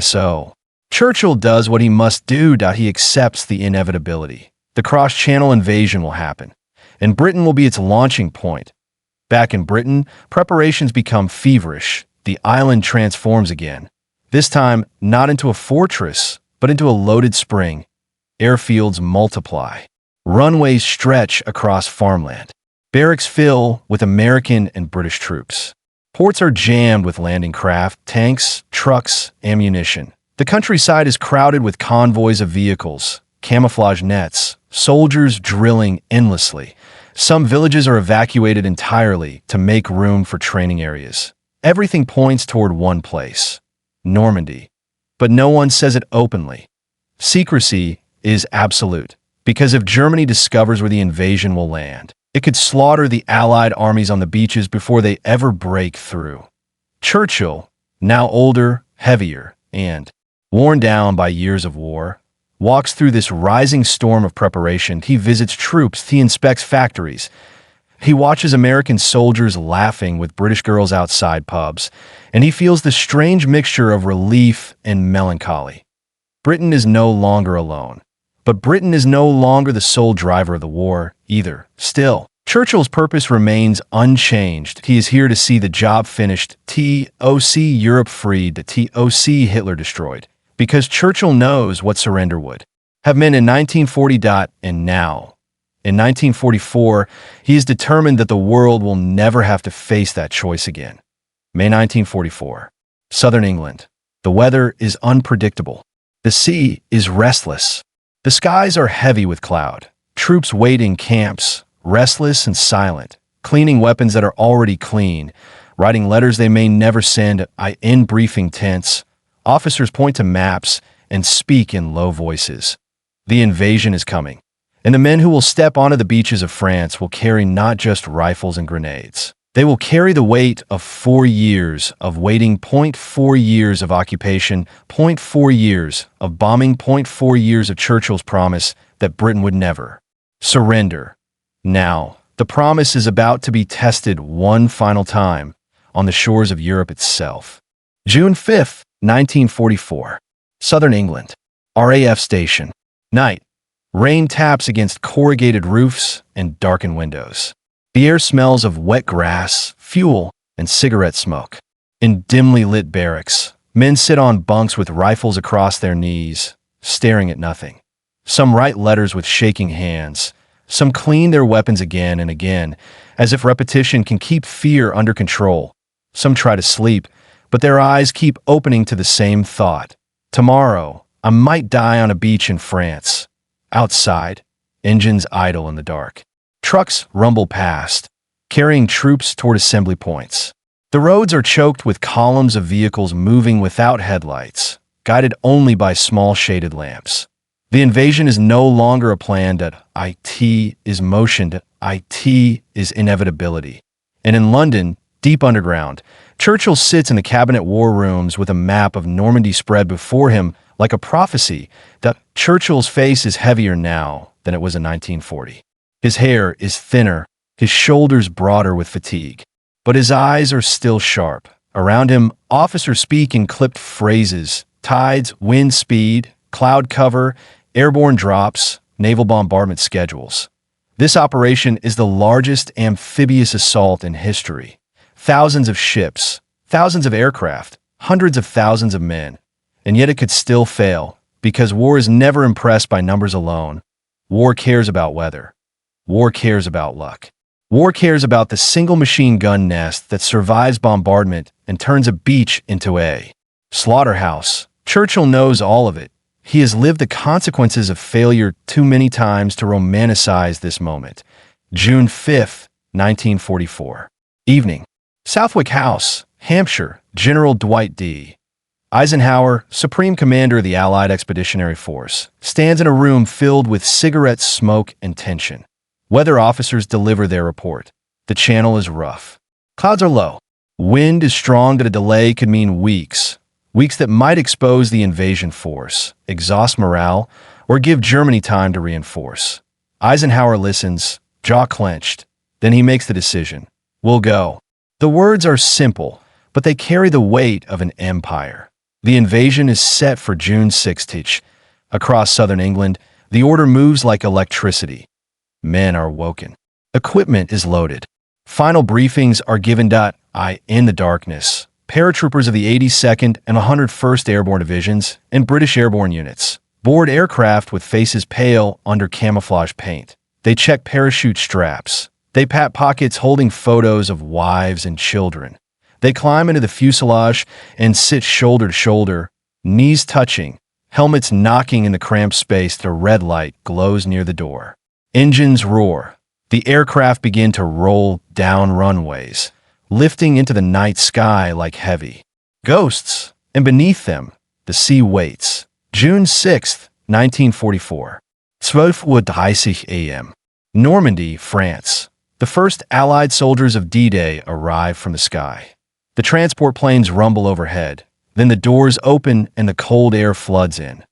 So Churchill does what he must do. He accepts the inevitability. The cross-channel invasion will happen, and Britain will be its launching point. Back in Britain, preparations become feverish. The island transforms again. This time, not into a fortress, but into a loaded spring. Airfields multiply. Runways stretch across farmland. Barracks fill with American and British troops. Ports are jammed with landing craft, tanks, trucks, ammunition. The countryside is crowded with convoys of vehicles, camouflage nets, soldiers drilling endlessly. Some villages are evacuated entirely to make room for training areas. Everything points toward one place, Normandy. But no one says it openly. Secrecy is absolute, because if Germany discovers where the invasion will land, it could slaughter the Allied armies on the beaches before they ever break through. Churchill, now older, heavier, and worn down by years of war, walks through this rising storm of preparation. He visits troops, he inspects factories. He watches American soldiers laughing with British girls outside pubs, and he feels the strange mixture of relief and melancholy. Britain is no longer alone. But Britain is no longer the sole driver of the war, either. Still, Churchill's purpose remains unchanged. He is here to see the job finished, TOC Europe freed, the TOC Hitler destroyed. Because Churchill knows what surrender would have meant in 1940. And now, in 1944, he is determined that the world will never have to face that choice again. May 1944. Southern England. The weather is unpredictable. The sea is restless. The skies are heavy with cloud. Troops wait in camps, restless and silent, cleaning weapons that are already clean, writing letters they may never send, in briefing tents. Officers point to maps and speak in low voices. The invasion is coming, and the men who will step onto the beaches of France will carry not just rifles and grenades. They will carry the weight of 4 years of waiting, 0.4 years of occupation, 0.4 years of bombing, 0.4 years of Churchill's promise that Britain would never surrender. Now, the promise is about to be tested one final time on the shores of Europe itself. June 5th, 1944. Southern England. RAF station. Night. Rain taps against corrugated roofs and darkened windows. The air smells of wet grass, fuel, and cigarette smoke. In dimly lit barracks, men sit on bunks with rifles across their knees, staring at nothing. Some write letters with shaking hands. Some clean their weapons again and again, as if repetition can keep fear under control. Some try to sleep, but their eyes keep opening to the same thought. Tomorrow, I might die on a beach in France. Outside, engines idle in the dark. Trucks rumble past, carrying troops toward assembly points. The roads are choked with columns of vehicles moving without headlights, guided only by small shaded lamps. The invasion is no longer a plan. IT is motion. IT is inevitability. And in London, deep underground, Churchill sits in the cabinet war rooms with a map of Normandy spread before him, Like a prophecy, that Churchill's face is heavier now than it was in 1940. His hair is thinner, his shoulders broader with fatigue. But his eyes are still sharp. Around him, officers speak in clipped phrases: tides, wind speed, cloud cover, airborne drops, naval bombardment schedules. This operation is the largest amphibious assault in history. Thousands of ships, thousands of aircraft, hundreds of thousands of men. And yet it could still fail, because war is never impressed by numbers alone. War cares about weather. War cares about luck. War cares about the single machine gun nest that survives bombardment and turns a beach into a slaughterhouse. Churchill knows all of it. He has lived the consequences of failure too many times to romanticize this moment. June 5, 1944. Evening. Southwick House, Hampshire. General Dwight D. Eisenhower, Supreme Commander of the Allied Expeditionary Force, stands in a room filled with cigarette smoke and tension. Weather officers deliver their report. The channel is rough. Clouds are low. Wind is strong that a delay could mean weeks. Weeks that might expose the invasion force, exhaust morale, or give Germany time to reinforce. Eisenhower listens, jaw clenched. Then he makes the decision. We'll go. The words are simple, but they carry the weight of an empire. The invasion is set for June 16th. Across southern England, the order moves like electricity. Men are woken. Equipment is loaded. Final briefings are given. In the darkness, paratroopers of the 82nd and 101st Airborne Divisions and British airborne units board aircraft with faces pale under camouflage paint. They check parachute straps. They pat pockets holding photos of wives and children. They climb into the fuselage and sit shoulder to shoulder, knees touching, helmets knocking in the cramped space. The red light glows near the door. Engines roar. The aircraft begin to roll down runways, lifting into the night sky like heavy ghosts, and beneath them, the sea waits. June 6, 1944. 12:30 a.m. Normandy, France. The first Allied soldiers of D-Day arrive from the sky. The transport planes rumble overhead. Then the doors open and the cold air floods in.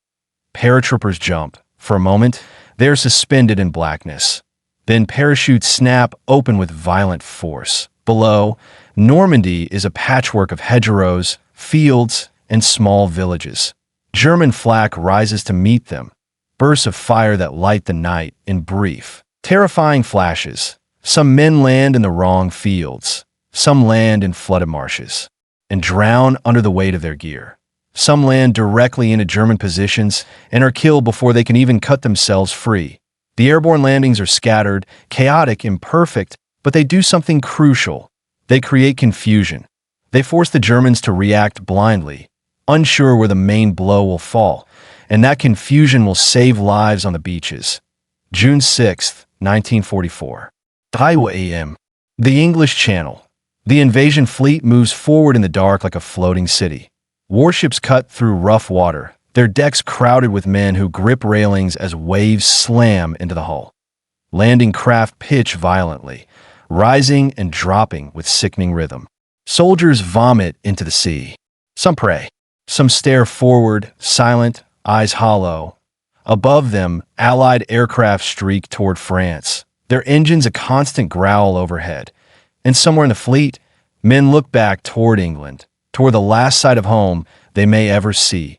Paratroopers jump. For a moment, they're suspended in blackness. Then parachutes snap open with violent force. Below, Normandy is a patchwork of hedgerows, fields, and small villages. German flak rises to meet them. Bursts of fire that light the night in brief. Terrifying flashes. Some men land in the wrong fields. Some land in flooded marshes and drown under the weight of their gear. Some land directly into German positions and are killed before they can even cut themselves free. The airborne landings are scattered, chaotic, imperfect, but they do something crucial. They create confusion. They force the Germans to react blindly, unsure where the main blow will fall, and that confusion will save lives on the beaches. June 6, 1944. 3 a.m. The English Channel. The invasion fleet moves forward in the dark like a floating city. Warships cut through rough water, their decks crowded with men who grip railings as waves slam into the hull. Landing craft pitch violently, rising and dropping with sickening rhythm. Soldiers vomit into the sea. Some pray. Some stare forward, silent, eyes hollow. Above them, Allied aircraft streak toward France, their engines a constant growl overhead. And somewhere in the fleet, men look back toward England, toward the last sight of home they may ever see.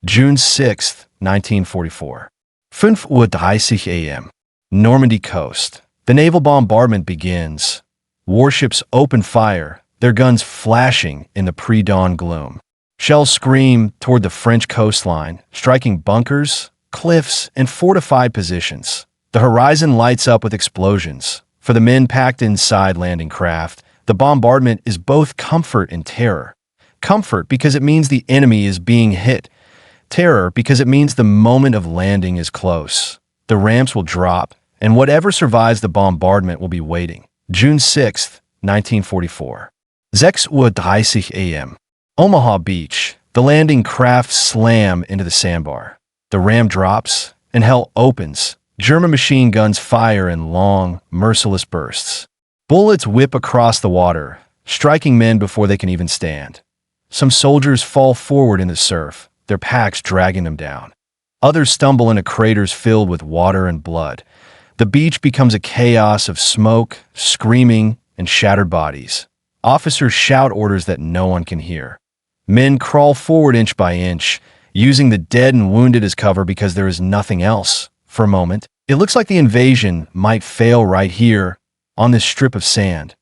June 6, 1944. 5:30 a.m. Normandy coast. The naval bombardment begins. Warships open fire, their guns flashing in the pre-dawn gloom. Shells scream toward the French coastline, striking bunkers, cliffs, and fortified positions. The horizon lights up with explosions. For the men packed inside landing craft, the bombardment is both comfort and terror. Comfort because it means the enemy is being hit. Terror because it means the moment of landing is close. The ramps will drop, and whatever survives the bombardment will be waiting. June 6, 1944. 6:30 a.m. Omaha Beach. The landing craft slam into the sandbar. The ram drops, and hell opens. German machine guns fire in long, merciless bursts. Bullets whip across the water, striking men before they can even stand. Some soldiers fall forward in the surf, their packs dragging them down. Others stumble into craters filled with water and blood. The beach becomes a chaos of smoke, screaming, and shattered bodies. Officers shout orders that no one can hear. Men crawl forward inch by inch, using the dead and wounded as cover because there is nothing else. For a moment, it looks like the invasion might fail right here, on this strip of sand.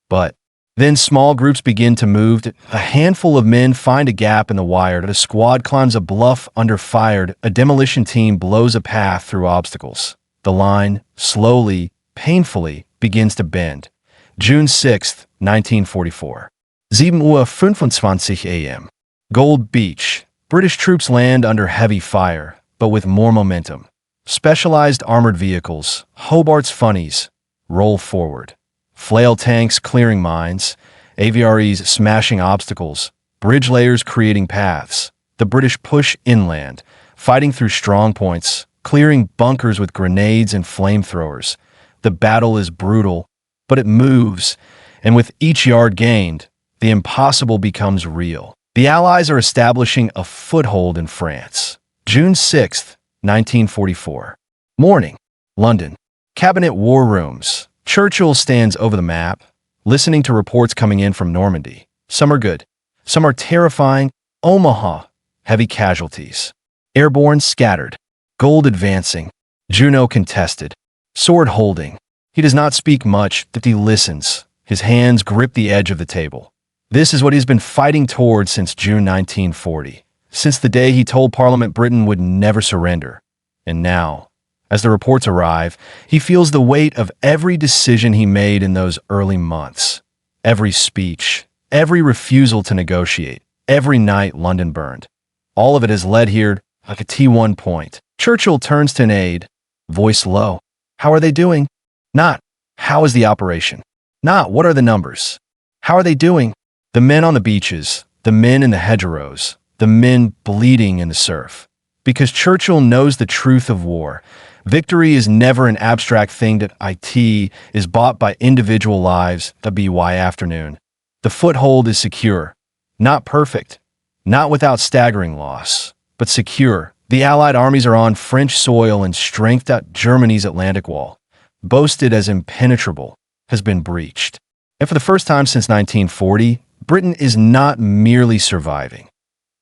But then small groups begin to move. A handful of men find a gap in the wire. A squad climbs a bluff under fire. A demolition team blows a path through obstacles. The line, slowly, painfully, begins to bend. June 6, 1944. 7:25 a.m. Gold Beach. British troops land under heavy fire, but with more momentum. Specialized armored vehicles, Hobart's funnies, roll forward. Flail tanks clearing mines, AVREs smashing obstacles, bridge layers creating paths. The British push inland, fighting through strong points, clearing bunkers with grenades and flamethrowers. The battle is brutal, but it moves, and with each yard gained, the impossible becomes real. The Allies are establishing a foothold in France. June 6, 1944. Morning, London. Cabinet war rooms. Churchill stands over the map, listening to reports coming in from Normandy. Some are good. Some are terrifying. Omaha, heavy casualties. Airborne scattered. Gold advancing. Juno contested. Sword holding. He does not speak much, but he listens. His hands grip the edge of the table. This is what he's been fighting towards since June 1940, since the day he told Parliament Britain would never surrender. And now, as the reports arrive, he feels the weight of every decision he made in those early months. Every speech, every refusal to negotiate, every night London burned. All of it has led here like a T1 point. Churchill turns to an aide, voice low. How are they doing? Not, how is the operation? Not, what are the numbers? How are they doing? The men on the beaches, the men in the hedgerows, the men bleeding in the surf. Because Churchill knows the truth of war. Victory is never an abstract thing that it is bought by individual lives. The BY afternoon. The foothold is secure. Not perfect. Not without staggering loss. But secure. The Allied armies are on French soil and strength at Germany's Atlantic wall, boasted as impenetrable, has been breached. And for the first time since 1940, Britain is not merely surviving.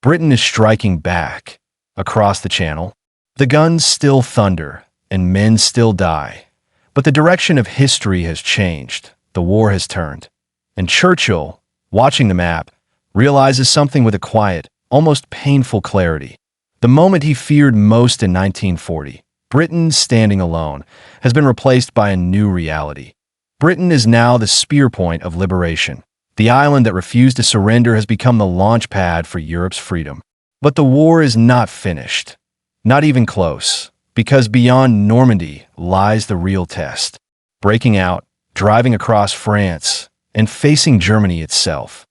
Britain is striking back. Across the channel, the guns still thunder and men still die. But the direction of history has changed. The war has turned. And Churchill, watching the map, realizes something with a quiet, almost painful clarity. The moment he feared most in 1940, Britain standing alone, has been replaced by a new reality. Britain is now the spear point of liberation. The island that refused to surrender has become the launch pad for Europe's freedom. But the war is not finished. Not even close. Because beyond Normandy lies the real test. Breaking out, driving across France, and facing Germany itself.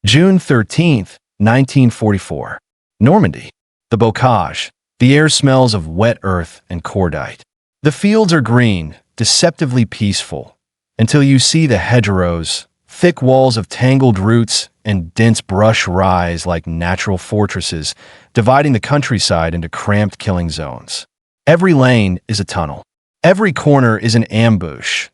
June 13th, 1944. Normandy. The bocage. The air smells of wet earth and cordite. The fields are green, deceptively peaceful, until you see the hedgerows, thick walls of tangled roots and dense brush rise like natural fortresses, dividing the countryside into cramped killing zones. Every lane is a tunnel. Every corner is an ambush.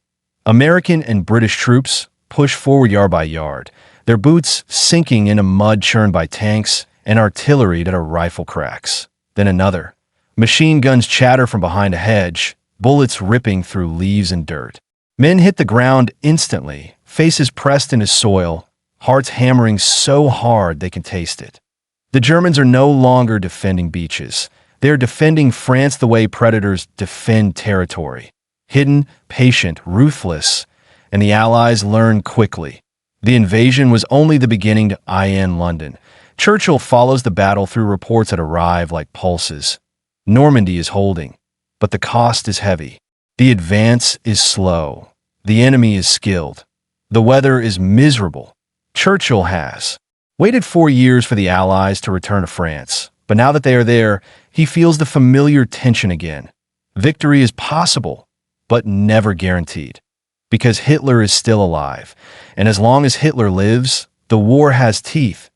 American and British troops push forward yard by yard, their boots sinking into mud churned by tanks and artillery that are rifle cracks. Then another. Machine guns chatter from behind a hedge, bullets ripping through leaves and dirt. Men hit the ground instantly, faces pressed into soil, hearts hammering so hard they can taste it. The Germans are no longer defending beaches. They are defending France the way predators defend territory. Hidden, patient, ruthless, and the Allies learn quickly. The invasion was only the beginning to IN London. Churchill follows the battle through reports that arrive like pulses. Normandy is holding, but the cost is heavy. The advance is slow. The enemy is skilled. The weather is miserable. Churchill has waited 4 years for the Allies to return to France, but now that they are there, he feels the familiar tension again. Victory is possible, but never guaranteed. Because Hitler is still alive, and as long as Hitler lives, the war has teeth.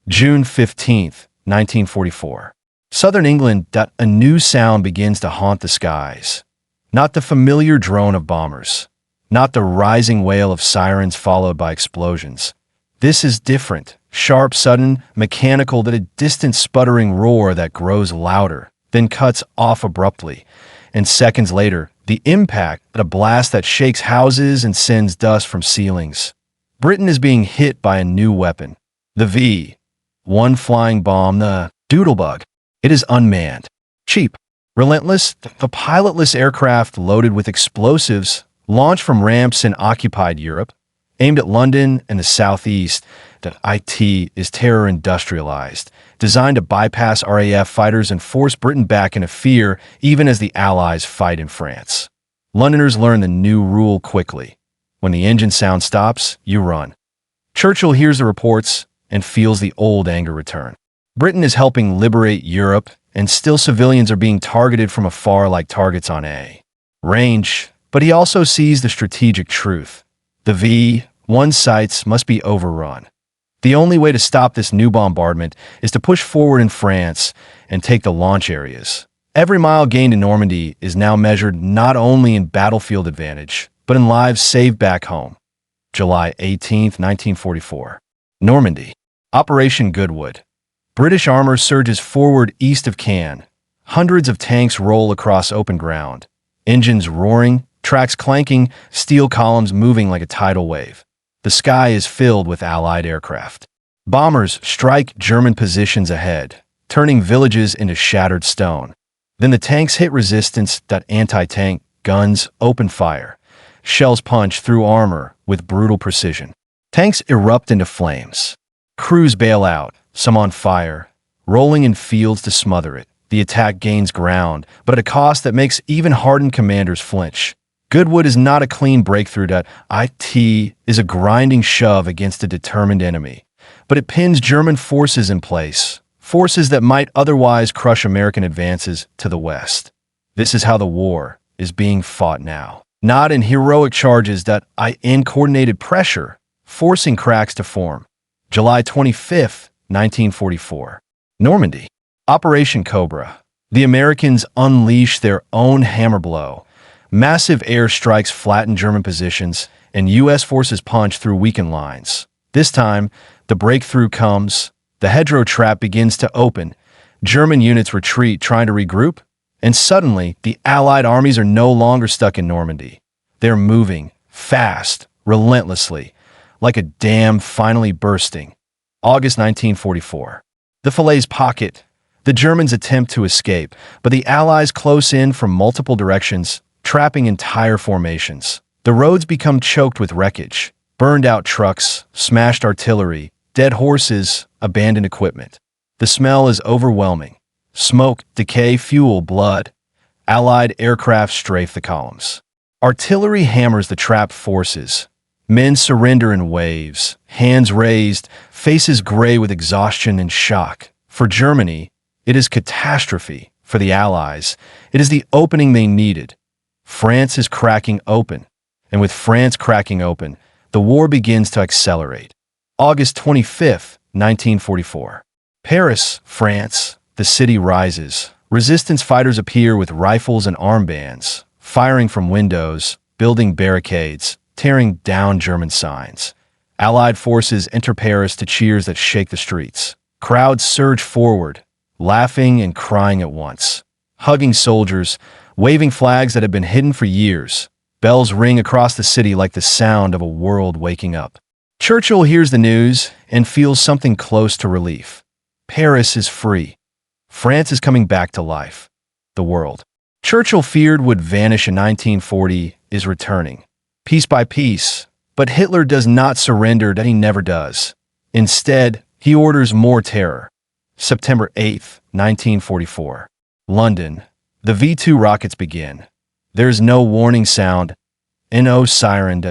June 15th, 1944. Southern England. A new sound begins to haunt the skies. Not the familiar drone of bombers. Not the rising wail of sirens followed by explosions. This is different, sharp, sudden, mechanical, that a distant sputtering roar that grows louder, then cuts off abruptly. And seconds later, the impact of a blast that shakes houses and sends dust from ceilings. Britain is being hit by a new weapon. The V-1 flying bomb, the Doodlebug. It is unmanned, cheap, relentless, a pilotless aircraft loaded with explosives, launched from ramps in occupied Europe, aimed at London and the southeast. That IT is terror industrialized, designed to bypass RAF fighters and force Britain back into fear even as the Allies fight in France. Londoners learn the new rule quickly. When the engine sound stops, you run. Churchill hears the reports and feels the old anger return. Britain is helping liberate Europe, and still civilians are being targeted from afar like targets on a range, but he also sees the strategic truth. The V-1 sites must be overrun. The only way to stop this new bombardment is to push forward in France and take the launch areas. Every mile gained in Normandy is now measured not only in battlefield advantage, but in lives saved back home. July 18, 1944. Normandy. Operation Goodwood. British armor surges forward east of Caen. Hundreds of tanks roll across open ground. Engines roaring, tracks clanking, steel columns moving like a tidal wave. The sky is filled with Allied aircraft. Bombers strike German positions ahead, turning villages into shattered stone. Then the tanks hit resistance. Anti-tank guns open fire. Shells punch through armor with brutal precision. Tanks erupt into flames. Crews bail out, some on fire, rolling in fields to smother it. The attack gains ground, but at a cost that makes even hardened commanders flinch. Goodwood is not a clean breakthrough. It is a grinding shove against a determined enemy. But it pins German forces in place, forces that might otherwise crush American advances to the west. This is how the war is being fought now. Not in heroic charges, in coordinated pressure, forcing cracks to form. July 25, 1944. Normandy. Operation Cobra. The Americans unleash their own hammer blow. Massive air strikes flatten German positions, and U.S. forces punch through weakened lines. This time, the breakthrough comes. The hedgerow trap begins to open. German units retreat, trying to regroup, and suddenly, the Allied armies are no longer stuck in Normandy. They're moving, fast, relentlessly, like a dam finally bursting. August 1944. The Falaise Pocket. The Germans attempt to escape, but the Allies close in from multiple directions, trapping entire formations. The roads become choked with wreckage, burned-out trucks, smashed artillery, dead horses, abandoned equipment. The smell is overwhelming. Smoke, decay, fuel, blood. Allied aircraft strafe the columns. Artillery hammers the trapped forces. Men surrender in waves, hands raised, faces gray with exhaustion and shock. For Germany, it is catastrophe. For the Allies, it is the opening they needed. France is cracking open, and with France cracking open, the war begins to accelerate. August 25, 1944. Paris, France. The city rises. Resistance fighters appear with rifles and armbands, firing from windows, building barricades, tearing down German signs. Allied forces enter Paris to cheers that shake the streets. Crowds surge forward, laughing and crying at once. Hugging soldiers, waving flags that have been hidden for years. Bells ring across the city like the sound of a world waking up. Churchill hears the news and feels something close to relief. Paris is free. France is coming back to life. The world Churchill feared would vanish in 1940 is returning. Piece by piece, but Hitler does not surrender. He never does. Instead, he orders more terror. September 8, 1944. London. The V-2 rockets begin. There's no warning sound, no siren,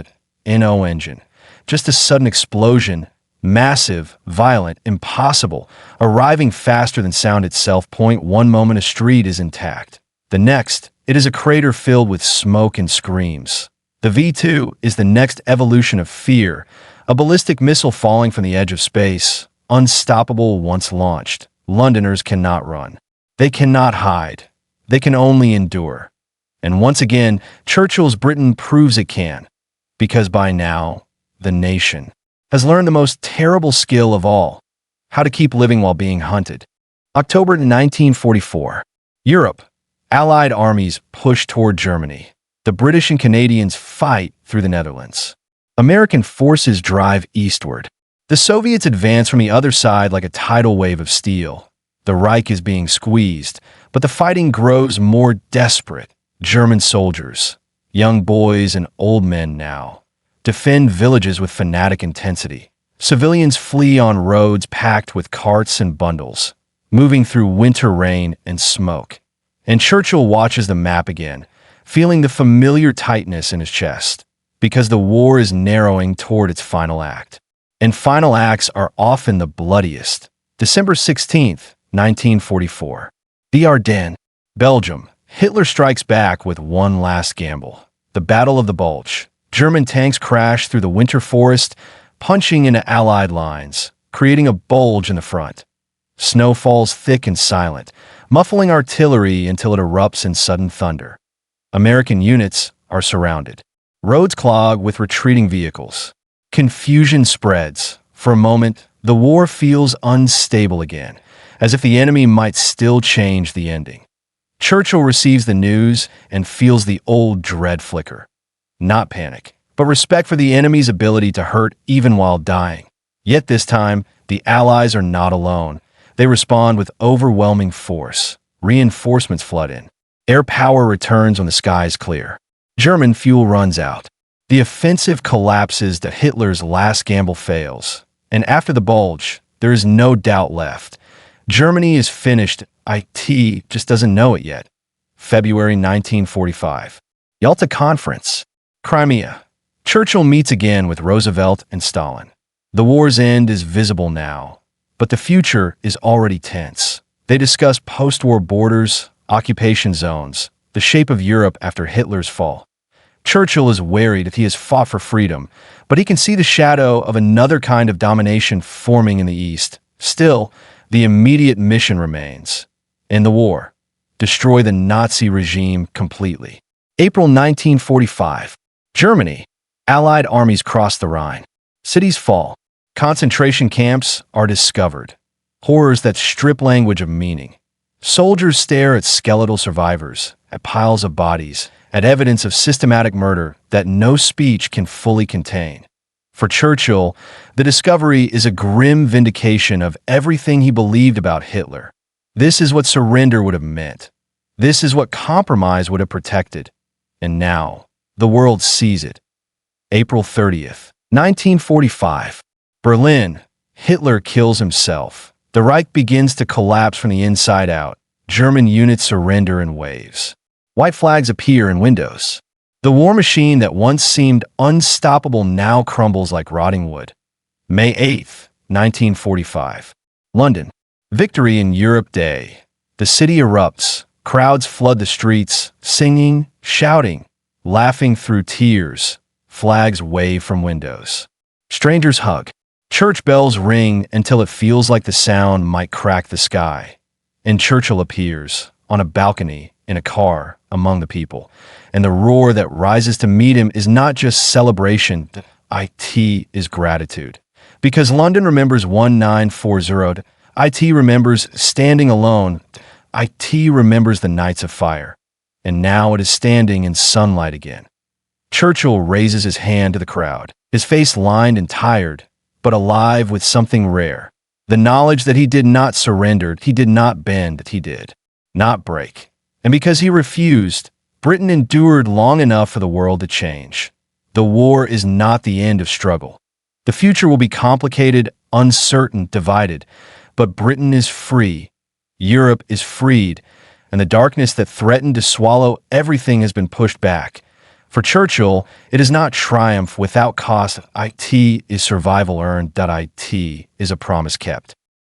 no engine. Just a sudden explosion, massive, violent, impossible, arriving faster than sound itself. One moment a street is intact. The next, it is a crater filled with smoke and screams. The V-2 is the next evolution of fear, a ballistic missile falling from the edge of space, unstoppable once launched. Londoners cannot run. They cannot hide. They can only endure. And once again, Churchill's Britain proves it can, because by now, the nation has learned the most terrible skill of all, how to keep living while being hunted. October 1944. Europe. Allied armies push toward Germany. The British and Canadians fight through the Netherlands. American forces drive eastward. The Soviets advance from the other side like a tidal wave of steel. The Reich is being squeezed, but the fighting grows more desperate. German soldiers, young boys and old men now, defend villages with fanatic intensity. Civilians flee on roads packed with carts and bundles, moving through winter rain and smoke. And Churchill watches the map again, feeling the familiar tightness in his chest, because the war is narrowing toward its final act. And final acts are often the bloodiest. December 16th, 1944. The Ardennes, Belgium. Hitler strikes back with one last gamble. The Battle of the Bulge. German tanks crash through the winter forest, punching into Allied lines, creating a bulge in the front. Snow falls thick and silent, muffling artillery until it erupts in sudden thunder. American units are surrounded. Roads clog with retreating vehicles. Confusion spreads. For a moment, the war feels unstable again, as if the enemy might still change the ending. Churchill receives the news and feels the old dread flicker. Not panic, but respect for the enemy's ability to hurt even while dying. Yet this time, the Allies are not alone. They respond with overwhelming force. Reinforcements flood in. Air power returns when the sky is clear. German fuel runs out. The offensive collapses that Hitler's last gamble fails. And after the Bulge, there is no doubt left. Germany is finished. IT just doesn't know it yet. February 1945. Yalta Conference. Crimea. Churchill meets again with Roosevelt and Stalin. The war's end is visible now, but the future is already tense. They discuss post-war borders, occupation zones, the shape of Europe after Hitler's fall. Churchill is wary that he has fought for freedom, but he can see the shadow of another kind of domination forming in the East. Still, the immediate mission remains. In the war, destroy the Nazi regime completely. April 1945. Germany. Allied armies cross the Rhine. Cities fall. Concentration camps are discovered. Horrors that strip language of meaning. Soldiers stare at skeletal survivors, at piles of bodies, at evidence of systematic murder that no speech can fully contain. For Churchill, the discovery is a grim vindication of everything he believed about Hitler. This is what surrender would have meant. This is what compromise would have protected. And now, the world sees it. April 30th, 1945. Berlin. Hitler kills himself. The Reich begins to collapse from the inside out. German units surrender in waves. White flags appear in windows. The war machine that once seemed unstoppable now crumbles like rotting wood. May 8th, 1945. London. Victory in Europe Day. The city erupts. Crowds flood the streets, singing, shouting, laughing through tears. Flags wave from windows. Strangers hug. Church bells ring until it feels like the sound might crack the sky. And Churchill appears, on a balcony, in a car, among the people. And the roar that rises to meet him is not just celebration, it is gratitude. Because London remembers 1940, it remembers standing alone, it remembers the nights of fire. And now it is standing in sunlight again. Churchill raises his hand to the crowd, his face lined and tired, but alive with something rare. The knowledge that he did not surrender, he did not bend, he did not break. And because he refused, Britain endured long enough for the world to change. The war is not the end of struggle. The future will be complicated, uncertain, divided, but Britain is free. Europe is freed, and the darkness that threatened to swallow everything has been pushed back. For Churchill, it is not triumph without cost. It is survival earned. It is a promise kept.